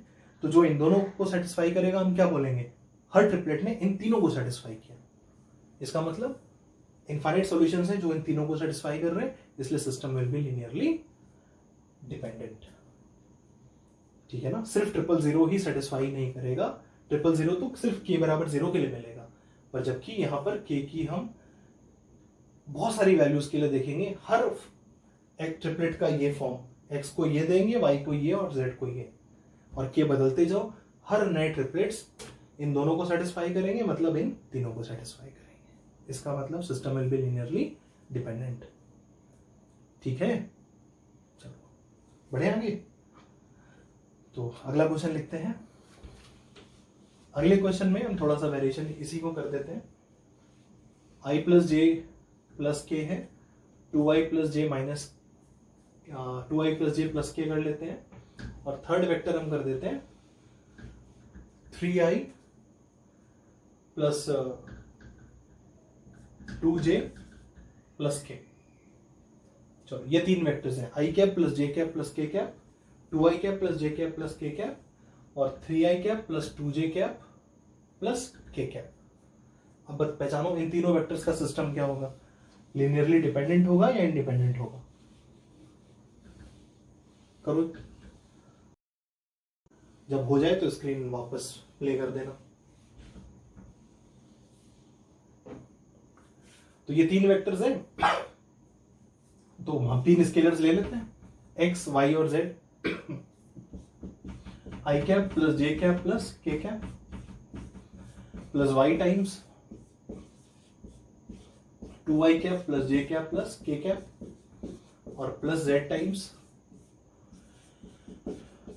S1: तो जो इन दोनों को सेटिस्फाई करेगा हम क्या बोलेंगे, हर ट्रिपलेट ने इन तीनों को सेटिस्फाई किया। इसका मतलब इनफाइनाइट सॉल्यूशंस है जो इन तीनों को सेटिस्फाई कर रहे हैं, इसलिए system will be linearly dependent. ठीक है ना। सिर्फ 000 ही सेटिस्फाई नहीं करेगा, 000 तो सिर्फ k बराबर 0 के लिए मिलेगा, पर जबकि यहां पर k की हम बहुत सारी वैल्यूज के लिए देखेंगे। हर एक ट्रिपलेट का ये फॉर्म, x को ये देंगे, y को ये और z को ये, और k बदलते जाओ। हर नए ट्रिपलेट्स इन दोनों को सेटिस्फाई करेंगे, मतलब इन तीनों को सेटिस्फाई करेंगे। इसका मतलब system will be linearly dependent. ठीक है, चलो बढ़े आगे। तो अगला क्वेश्चन लिखते हैं। अगले क्वेश्चन में हम थोड़ा सा वेरिएशन इसी को कर देते हैं। i प्लस जे प्लस के है, 2i प्लस जे minus 2i plus J plus के कर लेते हैं, और थर्ड वेक्टर हम कर देते हैं 3i प्लस 2j प्लस के। चलो ये तीन वेक्टर्स हैं, आई cap plus J cap plus K cap, 2i cap plus J cap plus K cap और 3i cap plus 2j cap plus K cap. अब पहचानो इन तीनों वेक्टर्स का सिस्टम क्या होगा, लीनियरली डिपेंडेंट होगा या इंडिपेंडेंट होगा। करो, जब हो जाए तो स्क्रीन वापस प्ले कर देना। तो ये तीन वेक्टर्स हैं, तो हम तीन स्केलर्स ले लेते हैं, x, y और z। I cap plus J cap plus K cap plus y times 2i cap plus J cap plus K cap और plus z times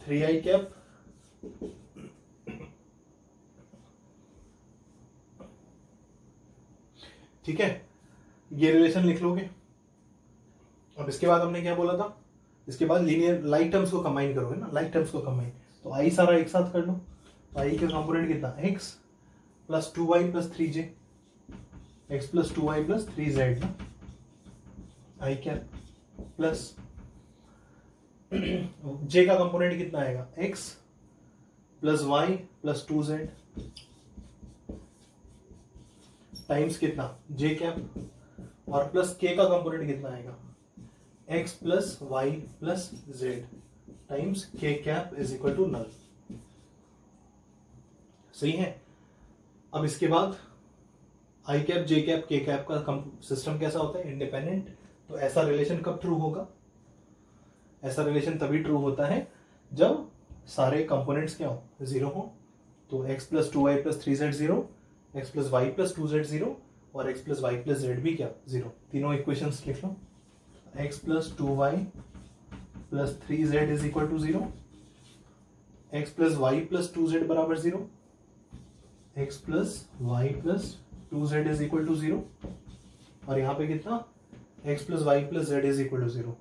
S1: 3i cap ठीक है। ये रिलेशन लिख लोगे। अब इसके बाद हमने क्या बोला था, इसके बाद लीनियर लाइक टर्म्स को कंबाइन करोगे ना, लाइक टर्म्स को कंबाइन। तो आई सारा एक साथ कर लो, तो आई का कंपोनेंट कितना, x plus 2y plus 3j, x plus 2y plus 3z ना, आई कैप प्लस j का कंपोनेंट कितना आएगा, x plus y plus 2z times कितना, j कैप, और प्लस k का कंपोनेंट कितना आएगा, x plus Y plus Z times K cap is equal to null. सही है। अब इसके बाद I cap J cap K cap का सिस्टम कैसा होता है, इंडिपेंडेंट। तो ऐसा रिलेशन कब ट्रू होगा, ऐसा रिलेशन तभी ट्रू होता है जब सारे कंपोनेंट्स क्या हो, जीरो हो। तो x plus 2y plus 3z zero, x plus Y plus 2z zero और x plus Y plus Z भी क्या, जीरो। तीनों इक्वेशंस लिख लो, x plus 2y plus 3z is equal to zero, x plus Y plus 2z बराबर zero, x plus Y plus 2z is equal to zero, और यहां पे कितना, x plus Y plus Z is equal to zero,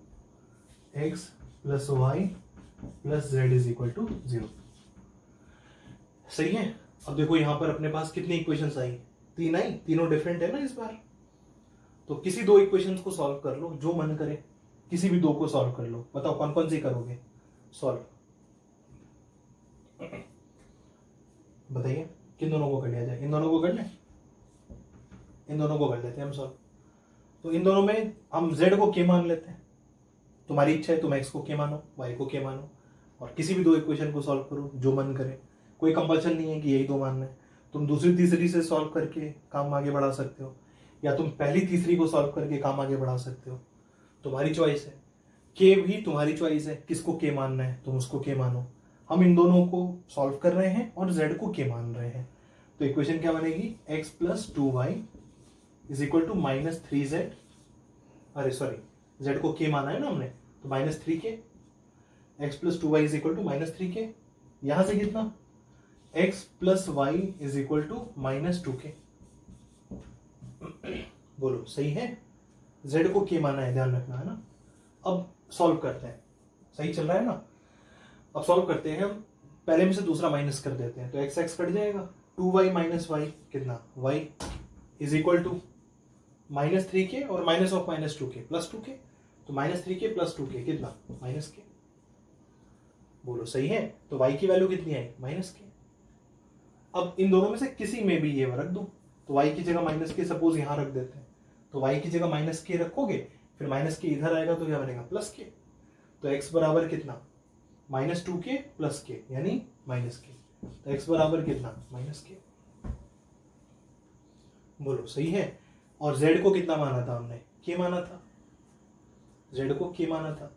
S1: x plus Y plus Z is equal to zero. सही है। अब देखो यहां पर अपने पास कितनी इक्वेशंस आई, तीन आई, तीनों डिफरेंट है ना इस बार। तो किसी दो इक्वेशंस को सॉल्व कर लो, जो मन करे किसी भी दो को सॉल्व कर लो। बताओ कौन कौन सी करोगे सॉल्व, बताइए किन दोनों को कर लिया जाए, इन दोनों को कर ले, इन दोनों को कर लेते हैं हम सॉल्व। तो इन दोनों में हम z को k मान लेते हैं, तुम्हारी इच्छा है तुम x को k मानो, y को k मानो। और किसी भी दो इक्वेशन को सॉल्व करो जो मन करे, कोई कंपल्शन नहीं है कि यही दो मानना है। तुम दूसरी तीसरी से सॉल्व करके काम आगे बढ़ा सकते हो, या तुम पहली तीसरी को सॉल्व करके काम आगे बढ़ा सकते हो, तुम्हारी चॉइस है। के भी तुम्हारी चॉइस है, किसको के मानना है तुम उसको के मानो। हम इन दोनों को सॉल्व कर रहे हैं और z को के मान रहे हैं, तो इक्वेशन क्या बनेगी, x plus 2y is equal to -3z, अरे सॉरी z को के माना है ना हमने, तो -3k, x plus 2y is equal to -3k, यहां से कितना x plus y is equal to -2k। बोलो सही है, z को के माना है, ध्यान रखना है ना। अब सॉल्व करते हैं, सही चल रहा है ना। अब सॉल्व करते हैं, हम पहले में से दूसरा माइनस कर देते हैं, तो x x कट जाएगा, 2y माइनस y कितना, y is equal to -3k और minus of -2k plus 2k, तो -3k प्लस 2k कितना, -k। बोलो सही है, तो y की वैल्यू कितनी आई, -k। अब इन दोनों में से किसी में भी ये रख दो, तो y की जगह -k सपोज यहां रख देते हैं, तो y की जगह -k रखोगे, फिर -k इधर आएगा तो क्या बनेगा, +k। तो x बराबर कितना, -2k प्लस k यानी -k, तो x बराबर कितना, -k। बोलो सही है। और z को कितना माना था हमने, k माना था, z को k माना था,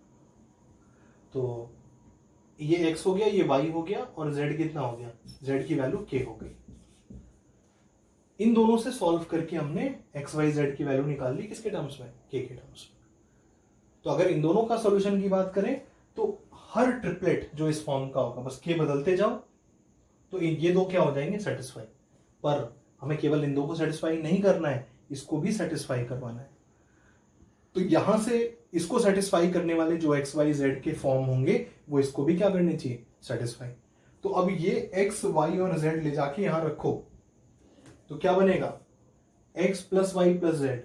S1: तो ये x हो गया, ये y हो गया, और z कितना हो गया, z की वैल्यू k हो गई। इन दोनों से सॉल्व करके हमने x y z की वैल्यू निकाल ली, किसके टर्म्स में, k के टर्म्स में। तो अगर इन दोनों का सॉल्यूशन की बात करें तो हर ट्रिपलेट जो इस फॉर्म का होगा, बस k बदलते जाओ तो ये दो क्या हो जाएंगे, सेटिस्फाई। पर हमें केवल इन दो को सेटिस्फाई नहीं करना है, इसको भी सेटिस्फाई करवाना है। तो यहां से इसको सेटिस्फाई करने वाले जो एक्स वाई जेड के फॉर्म होंगे वो इसको भी क्या करने चाहिए, सेटिस्फाई। तो अब ये एक्स वाई और जेड ले जाके यहां रखो, तो क्या बनेगा, X plus Y plus Z,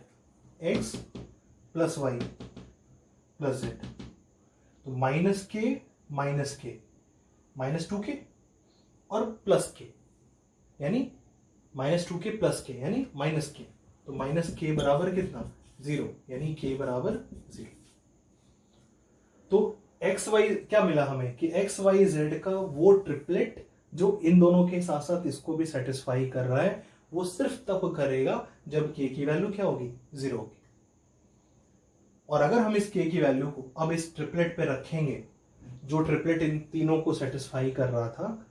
S1: X plus Y plus Z, तो -k -2k और प्लस के, यानी -2k प्लस के यानी -k, तो -k बराबर कितना, 0, यानी k बराबर 0। तो एक्स वाई क्या मिला हमें कि एक्स वाई जेड का वो ट्रिपलेट जो इन दोनों के साथ साथ इसको भी सेटिस्फाई कर रहा है, वो सिर्फ तब करेगा जब k की वैल्यू क्या होगी, 0 होगी। और अगर हम इस k की वैल्यू को अब इस ट्रिपलेट पे रखेंगे, जो ट्रिपलेट इन तीनों को सेटिस्फाई कर रहा था,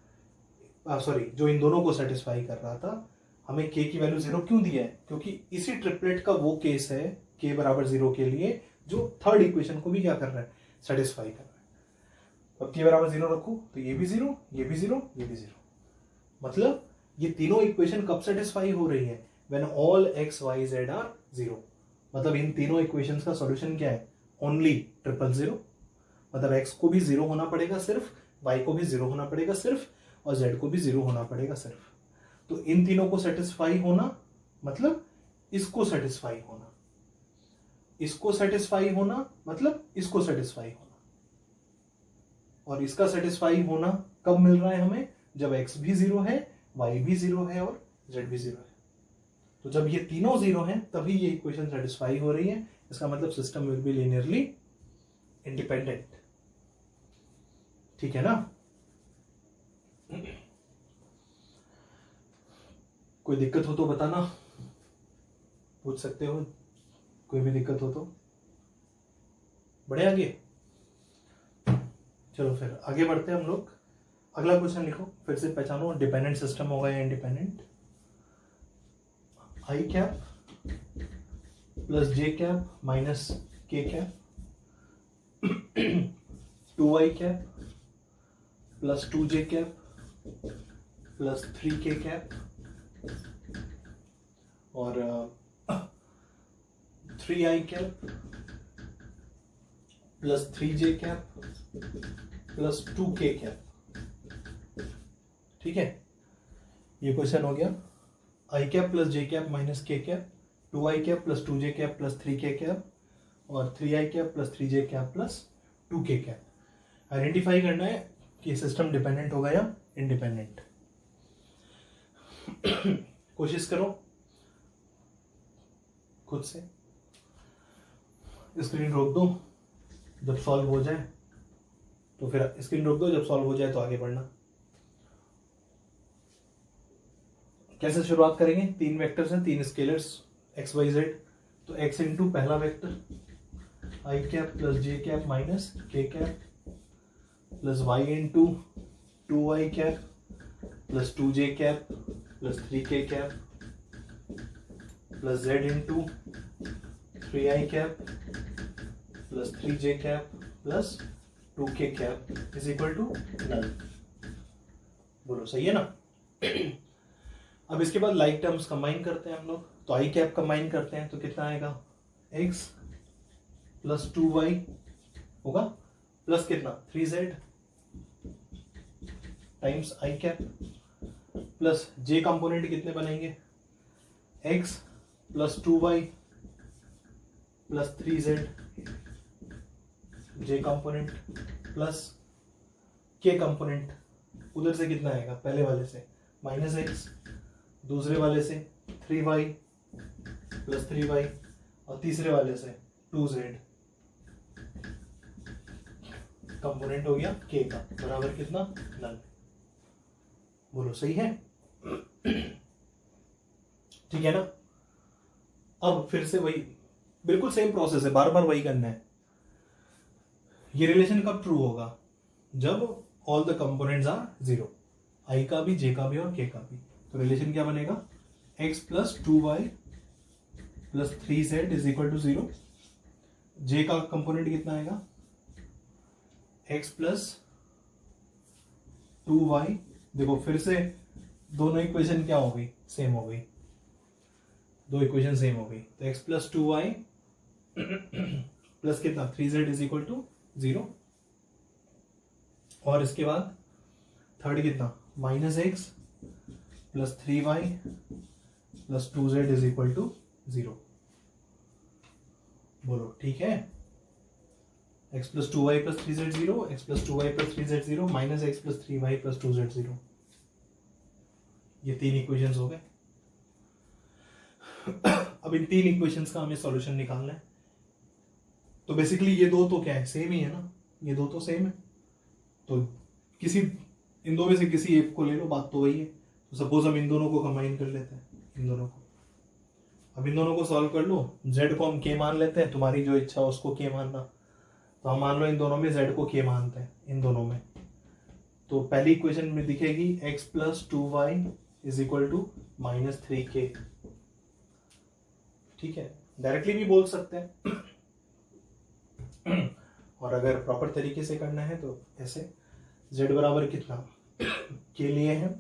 S1: जो इन दोनों को सेटिस्फाई कर रहा था, हमें k की वैल्यू 0 क्यों दिया है, क्योंकि इसी ट्रिपलेट का वो केस है k बराबर 0 के लिए जो थर्ड इक्वेशन को भी क्या कर रहा है, सेटिस्फाई कर रहा है। अब k बराबर 0 रखो तो ये भी 0, ये भी 0, ये भी 0, मतलब ये तीनों इक्वेशन कब सेटिस्फाई हो रही है, when all x y z are 0। मतलब इन तीनों इक्वेशंस का सॉल्यूशन क्या है, ओनली 000। मतलब x को भी 0 होना पड़ेगा सिर्फ, y को भी 0 होना पड़ेगा सिर्फ, और z को भी 0 होना पड़ेगा सिर्फ। तो इन तीनों को सेटिस्फाई होना मतलब इसको सेटिस्फाई होना, इसको सेटिस्फाई होना मतलब इसको सेटिस्फाई होना, और इसका सेटिस्फाई होना कब मिल रहा है हमें, जब x भी 0 है, y भी 0 है और z भी 0 है। तो जब ये तीनों 0 हैं तभी ये इक्वेशन सेटिस्फाई हो रही है। इसका मतलब system will be linearly independent. ठीक है ना। कोई दिक्कत हो तो बताना, पूछ सकते हो, कोई भी दिक्कत हो तो। बढ़े आगे, चलो फिर आगे बढ़ते हैं हम लोग। अगला क्वेश्चन लिखो, फिर से पहचानो डिपेंडेंट सिस्टम होगा या इंडिपेंडेंट। आई cap plus J cap minus K cap, 2i cap plus 2j cap plus 3k cap और 3i cap plus 3j cap plus 2k cap. ठीक है, ये क्वेश्चन हो गया। आई cap plus J cap minus K cap, 2i cap plus 2j cap plus 3k cap और 3i cap plus 3j cap plus 2k cap. Identify करना है कि system dependent होगा या इंडिपेंडेंट। कोशिश करो खुद से, स्क्रीन रोक दो, जब सॉल्व हो जाए तो फिर स्क्रीन रोक दो, जब सॉल्व हो जाए तो आगे बढ़ना। कैसे शुरुआत करेंगे? 3 वेक्टर्स हैं, 3 स्केलर्स एक्स वाई जेड। तो x इंटू पहला vector I cap plus J cap minus K cap plus y into 2y cap plus 2j cap plus 3k cap plus z into 3i cap plus 3j cap plus 2k cap is equal to null. बोलो सही है ना? अब इसके बाद like terms combine करते हैं हम लोग। तो आई कैप कंबाइन करते हैं तो कितना आएगा? x प्लस 2y होगा प्लस कितना 3z times I cap plus j component कितने बनेंगे? x plus 2y plus 3z j component plus k component. उधर से कितना आएगा? पहले वाले से माइनस x, दूसरे वाले से 3y प्लस 3y और तीसरे वाले से 2z कंपोनेंट हो गया k का, बराबर कितना? नल। बोलो सही है? ठीक है ना? अब फिर से वही बिल्कुल सेम प्रोसेस है, बार बार वही करना है। ये रिलेशन कब ट्रू होगा? जब ऑल द कंपोनेंट्स आर 0, आई का भी, जे का भी और के का भी। तो रिलेशन क्या बनेगा? x plus 2y plus 3z is equal to 0। J का कंपोनेंट कितना आएगा? x plus 2y। देखो फिर से दोनों इक्वेशन क्या हो गई? सेम हो गई, दो इक्वेशन सेम हो गई। तो x प्लस 2y प्लस कितना 3z इज इक्वल टू 0। और इसके बाद थर्ड कितना? Minus x plus 3y plus 2z is equal to 0। बोलो ठीक है? x plus 2y plus 3z 0, x plus 2y plus 3z 0, minus x plus 3y plus 2z 0। ये 3 equations हो गए। अब इन 3 इक्वेशंस का हमें सॉल्यूशन निकालना है। तो बेसिकली ये दो तो क्या है? सेम ही है ना, ये दो तो सेम है। तो किसी इन दो में से किसी एक को ले लो, बात तो वही है। तो सपोज हम इन दोनों को कंबाइन कर लेते हैं, इन दोनों को। अब इन दोनों को सॉल्व कर लो। z को हम k मान लेते हैं, तुम्हारी जो इच्छा हो उसको k मानना। तो हम मान लो इन दोनों में z को k मानते हैं, इन दोनों में। तो पहली इक्वेशन में दिखेगी x plus 2y is equal to minus 3k। ठीक है, डायरेक्टली भी बोल सकते हैं और अगर प्रॉपर तरीके से करना है तो ऐसे z बराबर कितना k लिए हैं,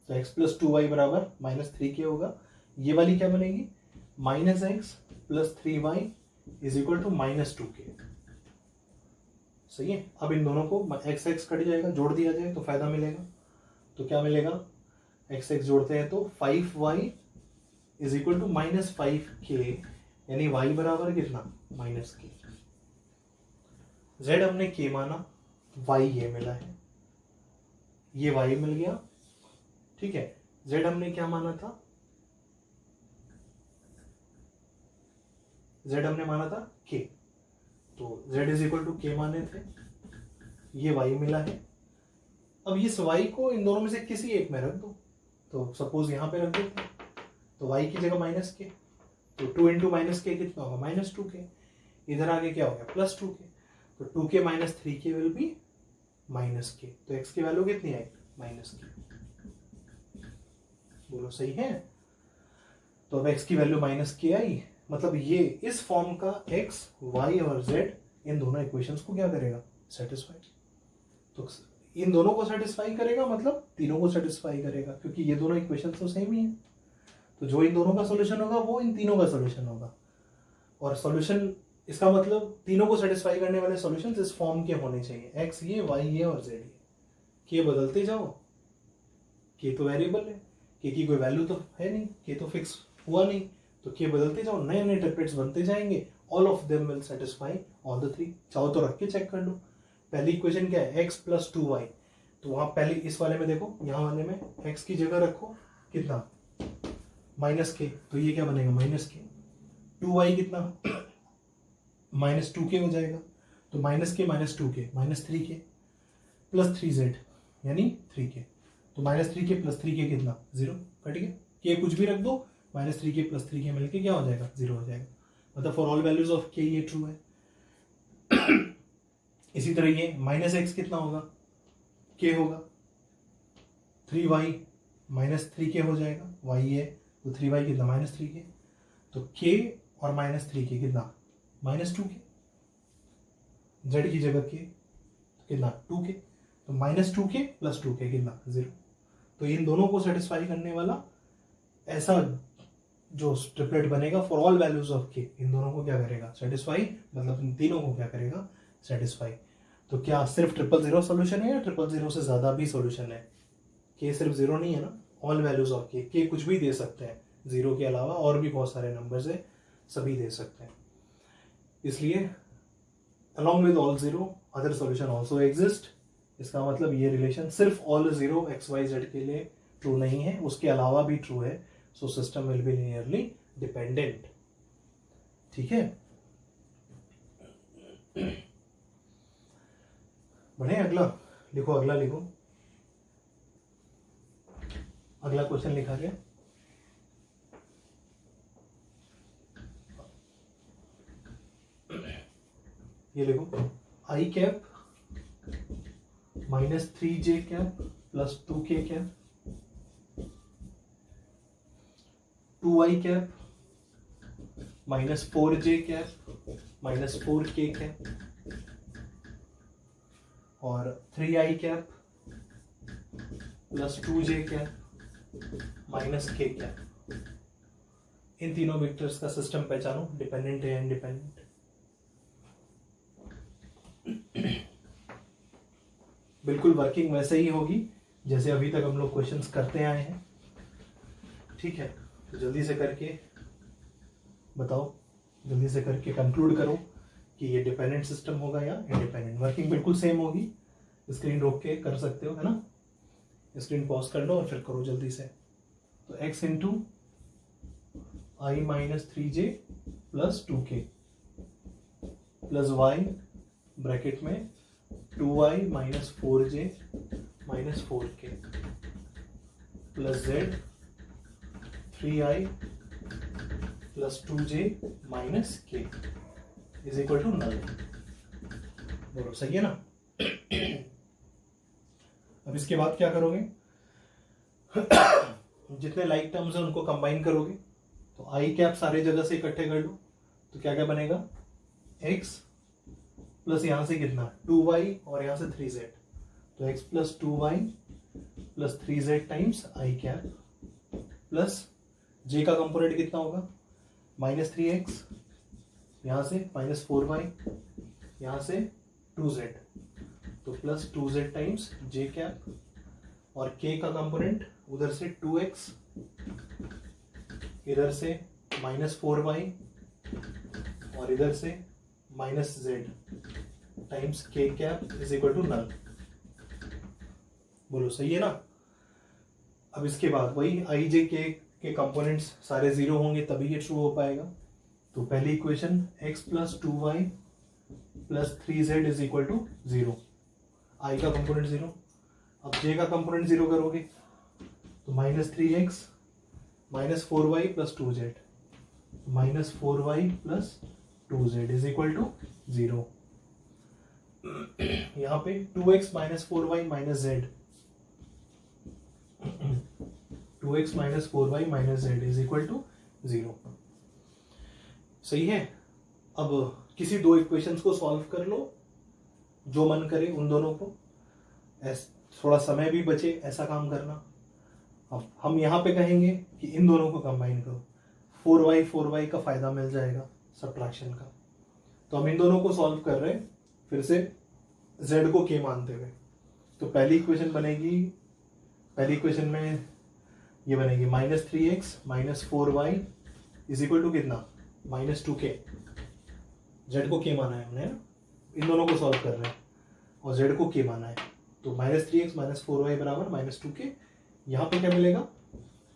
S1: तो x प्लस 2y बराबर माइनस 3k होगा। ये वाली क्या बनेगी? Minus x plus 3y is equal to minus 2k। सही है? अब इन दोनों को x x कट जाएगा, जोड़ दिया जाए तो फायदा मिलेगा। तो क्या मिलेगा? x x जोड़ते हैं तो 5y is equal to minus 5k, यानी y बराबर कितना? Minus k। z हमने k माना, y ये मिला है, ये y मिल गया। ठीक है, z हमने क्या माना था? z हमने माना था k, तो z is equal to k माने थे, ये y मिला है। अब इस y को इन दोनों में से किसी एक में रख दो। तो सपोज यहां पे रख देते हैं, तो y की जगह माइनस के, तो 2 इंटू माइनस के कितना होगा? Minus 2k। इधर आगे क्या हो गया? Plus 2k। तो 2k minus 3k will be minus k। तो x की वैल्यू कितनी आई? Minus k। बोलो सही है? तो अब x की वैल्यू माइनस k आई, मतलब ये इस फॉर्म का x, y और z इन दोनों इक्वेशंस को क्या करेगा? सेटिस्फाई। तो इन दोनों को सेटिस्फाई करेगा, मतलब तीनों को सेटिस्फाई करेगा, क्योंकि ये दोनों इक्वेशंस तो सेम ही है। तो जो इन दोनों का सॉल्यूशन होगा वो इन तीनों का सॉल्यूशन होगा। और सॉल्यूशन, इसका मतलब तीनों को सेटिस्फाई करने वाले सॉल्यूशंस इस फॉर्म के होने चाहिए, x ये, y ये और z ये। k बदलते जाओ, k तो वेरिएबल है, k की कोई वैल्यू तो है नहीं, k तो फिक्स हुआ नहीं, तो k बदलते जाओ, नए नए ट्रिपलेट्स बनते जाएंगे। All of them will satisfy all the 3। चाहो तो रख के चेक कर लो। पहली इक्वेशन क्या है? x plus 2y। तो वहां पहले इस वाले में देखो, यहाँ वाले में x की जगह रखो कितना? माइनस k, तो ये क्या बनेगा? Minus k। 2y कितना? माइनस 2k हो जाएगा। तो minus k minus 2k minus 3k। Plus 3z यानी 3k। तो -3k प्लस 3k कितना 0, कट गया। k कुछ भी रख दो, -3k प्लस 3k मिलके क्या हो जाएगा 0 हो जाएगा। मतलब for all values of k ये ट्रू है। इसी तरह ये -x कितना होगा, k होगा, 3y -3k हो जाएगा, y है तो 3y कितना -3k। तो k और -3k कितना -2k, z की जगह k तो कितना 2k, तो -2k प्लस 2k कितना 0। तो इन दोनों को सेटिस्फाई करने वाला ऐसा जो ट्रिपलेट बनेगा for all values of k, इन दोनों को क्या करेगा सेटिस्फाई, मतलब इन तीनों को क्या करेगा सेटिस्फाई। तो क्या सिर्फ 000 सॉल्यूशन है या 000 से ज्यादा भी सॉल्यूशन है? k सिर्फ 0 नहीं है ना, ऑल वैल्यूज ऑफ k कुछ भी दे सकते हैं, 0 के अलावा और भी बहुत सारे नंबर्स है, सभी दे सकते हैं। इसलिए along with all 0 other solution also exist। इसका मतलब ये रिलेशन सिर्फ all 0 x y z के लिए ट्रू नहीं है, उसके अलावा भी ट्रू है। So system will B linearly dependent. ठीक है, बढ़े अगला लिखो, अगला लिखो। अगला क्वेश्चन लिखा गया, ये लिखो i cap -3j cap plus 2k cap, 2i cap -4j cap -4k cap, और 3i cap plus 2j cap -k cap. इन तीनों वेक्टर्स का सिस्टम पहचानो, डिपेंडेंट है इंडिपेंडेंट। बिल्कुल वर्किंग वैसे ही होगी जैसे अभी तक हम लोग क्वेश्चंस करते आए हैं। ठीक है, तो जल्दी से करके बताओ, जल्दी से करके कंक्लूड करो कि ये डिपेंडेंट सिस्टम होगा या इंडिपेंडेंट। वर्किंग बिल्कुल सेम होगी, स्क्रीन रोक के कर सकते हो, है ना। स्क्रीन पॉज कर लो और फिर करो जल्दी से। तो x into i -3j plus 2k plus y bracket में 2i -4j -4k plus z 3i plus 2j -k is equal to null. बोलो सही है ना। अब इसके बाद क्या करोगे, जितने लाइक टर्म्स हैं उनको कंबाइन करोगे। तो आई कैप सारे जगह से इकट्ठे कर लो, तो क्या क्या बनेगा, x प्लस यहां से कितना 2y और यहां से 3z, तो x plus 2y plus 3z times I cap plus j का कंपोनेंट कितना होगा -3x, यहां से -4y, यहां से 2z, तो plus 2z times j cap, और k का कंपोनेंट उधर से 2x, इधर से -4y और इधर से -z times k cap is equal to null. बोलो सही है ना। अब इसके बाद वही i j k के कंपोनेंट्स सारे 0 होंगे तभी ये ट्रू हो पाएगा। तो पहली equation x plus 2y plus 3z is equal to 0, i का कंपोनेंट 0। अब j का कंपोनेंट 0 करोगे तो -3x -4y plus 2z, -4y plus 2z is equal to 0। यहाँ पे 2x -4y -z, 2x -4y -z is equal to 0। सही है। अब किसी दो इक्वेशंस को सॉल्व कर लो, जो मन करे उन दोनों को, थोड़ा समय भी बचे ऐसा काम करना। अब हम यहाँ पे कहेंगे कि इन दोनों को कंबाइन करो, 4y का फायदा मिल जाएगा सब्ट्रैक्शन का। तो हम इन दोनों को सॉल्व कर रहे हैं फिर से z को k मानते हुए। तो पहली इक्वेशन बनेगी, पहली इक्वेशन में ये बनेगी -3x -4y is equal to कितना -2k। z को k माना है हमने, इन दोनों को सॉल्व कर रहे हैं और z को k माना है। तो -3x -4y बराबर -2k। यहाँ पे क्या मिलेगा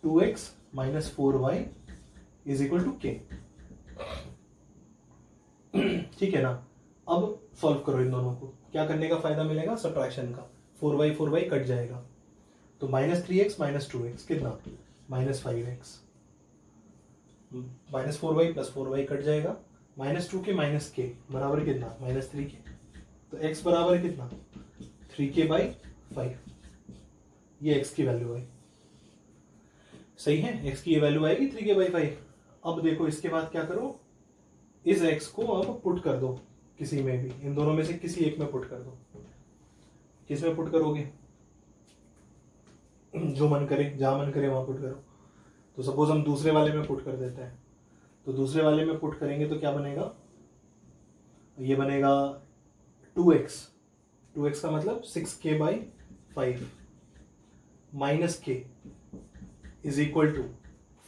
S1: 2x -4y is equal to k। ठीक है ना। अब सॉल्व करो इन दोनों को, क्या करने का फायदा मिलेगा सब्ट्रैक्शन का। 4y कट जाएगा, तो -3x - 2x कितना, -5x, -4y + 4y कट जाएगा, -2 के -k बराबर कितना, -3k, तो x बराबर कितना, 3k/5, ये x की वैल्यू आई। सही है, x की ये वैल्यू आएगी 3k/5। अब देखो इसके बाद क्या करो, इस x को अब पुट कर दो किसी में भी, इन दोनों में से किसी एक में पुट कर दो। किस में पुट करोगे, जो मन करे, जहां मन करे वहां पुट करो। तो सपोज हम दूसरे वाले में पुट कर देते हैं, तो दूसरे वाले में पुट करेंगे तो क्या बनेगा, ये बनेगा 2x, 2x का मतलब 6k/5 -k =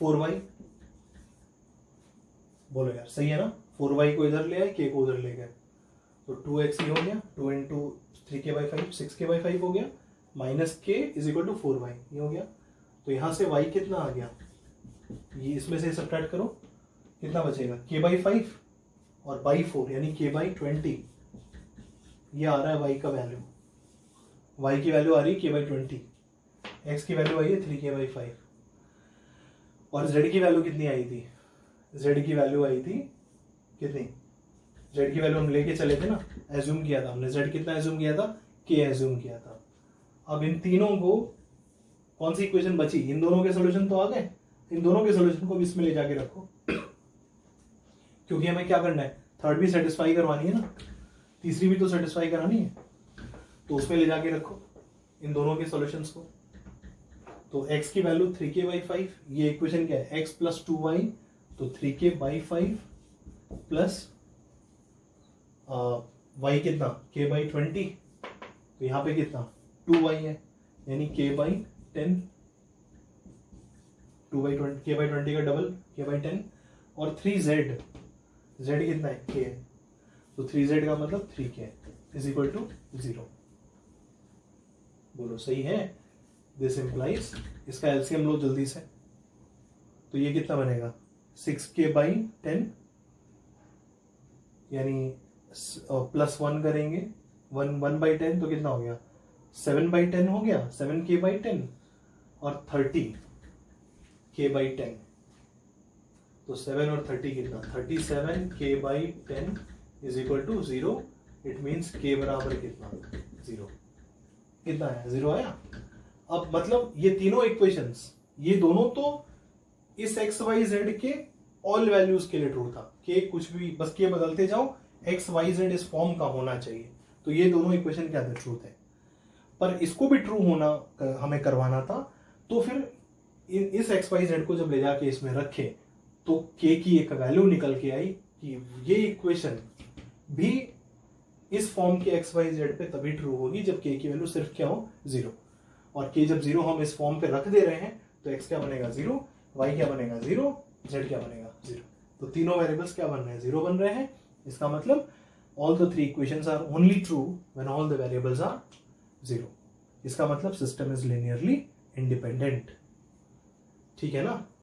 S1: 4y। बोलो यार सही है ना, 4y को इधर ले आए, k को उधर ले गए, तो 2x ही हो गया, 2 × 3k/5 6k/5 हो गया, -k = 4y ये हो गया। तो यहां से y कितना आ गया, ये इसमें से सब्ट्रैक्ट करो, कितना बचेगा, k/5 और बाई 4 यानी k/20, ये आ रहा है y का वैल्यू, y की वैल्यू आ रही है k/20, x की वैल्यू आई है 3k/5, और z की वैल्यू कितनी आई थी, z की वैल्यू आई थी कितनी, z की वैल्यू हम लेके चले थे ना, एज्यूम किया था हमने, z कितना एज्यूम किया था, k एज्यूम किया था। अब इन तीनों को कौन सी इक्वेशन बची, इन दोनों के सॉल्यूशन तो आ गए, इन दोनों के सॉल्यूशन को भी इसमें ले जाके रखो, क्योंकि हमें क्या करना है, थर्ड भी सेटिस्फाई करवानी है ना, तीसरी भी तो सेटिस्फाई करानी है, तो उसमें ले जाके रखो इन दोनों के सॉल्यूशंस को। तो x की वैल्यू 3k/5, ये इक्वेशन क्या है, x + 2y, तो 3k/5 प्लस y कितना, k/20, तो यहाँ पे कितना 2y है, यानी k/10, 2/20 k/20 का डबल k/10, और 3z, z कितना है, k है, तो 3z का मतलब 3k = 0। बोलो सही है, दिस इंप्लाइज, इसका एलसीएम लो जल्दी से, तो ये कितना बनेगा, 6k/10 यानी +1 करेंगे, 1/10 तो कितना हो गया, 7/10 हो गया, 7k/10, और 30k/10, तो 7 और 30 कितना, 37k/10 = 0। इट मीन्स k बराबर कितना, 0, कितना आया, 0 आया। अब मतलब ये तीनों इक्वेशंस, ये दोनों तो इस x y z के ऑल वैल्यूज के लिए ट्रू था, के कुछ भी बस के बदलते जाओ, x y z इस फॉर्म का होना चाहिए, तो ये दोनों इक्वेशन क्या थे, ट्रू थे। पर इसको भी ट्रू होना हमें करवाना था, तो फिर इस x y z को जब ले जाके इसमें रखे, तो k की एक वैल्यू निकल के आई कि ये इक्वेशन भी इस फॉर्म के x y z पे तभी ट्रू होगी जब k की वैल्यू सिर्फ क्या हो, 0, और k जब 0 हम इस फॉर्म पे रख दे रहे हैं, तो x क्या बनेगा, 0, y क्या बनेगा, 0, z क्या बनेगा, 0। तो तीनों वेरिएबल्स क्या बन रहे हैं, 0 बन रहे हैं। इसका मतलब all the three equations are only true when all the variables are 0। इसका मतलब सिस्टम इज लिनियरली इंडिपेंडेंट, ठीक है ना।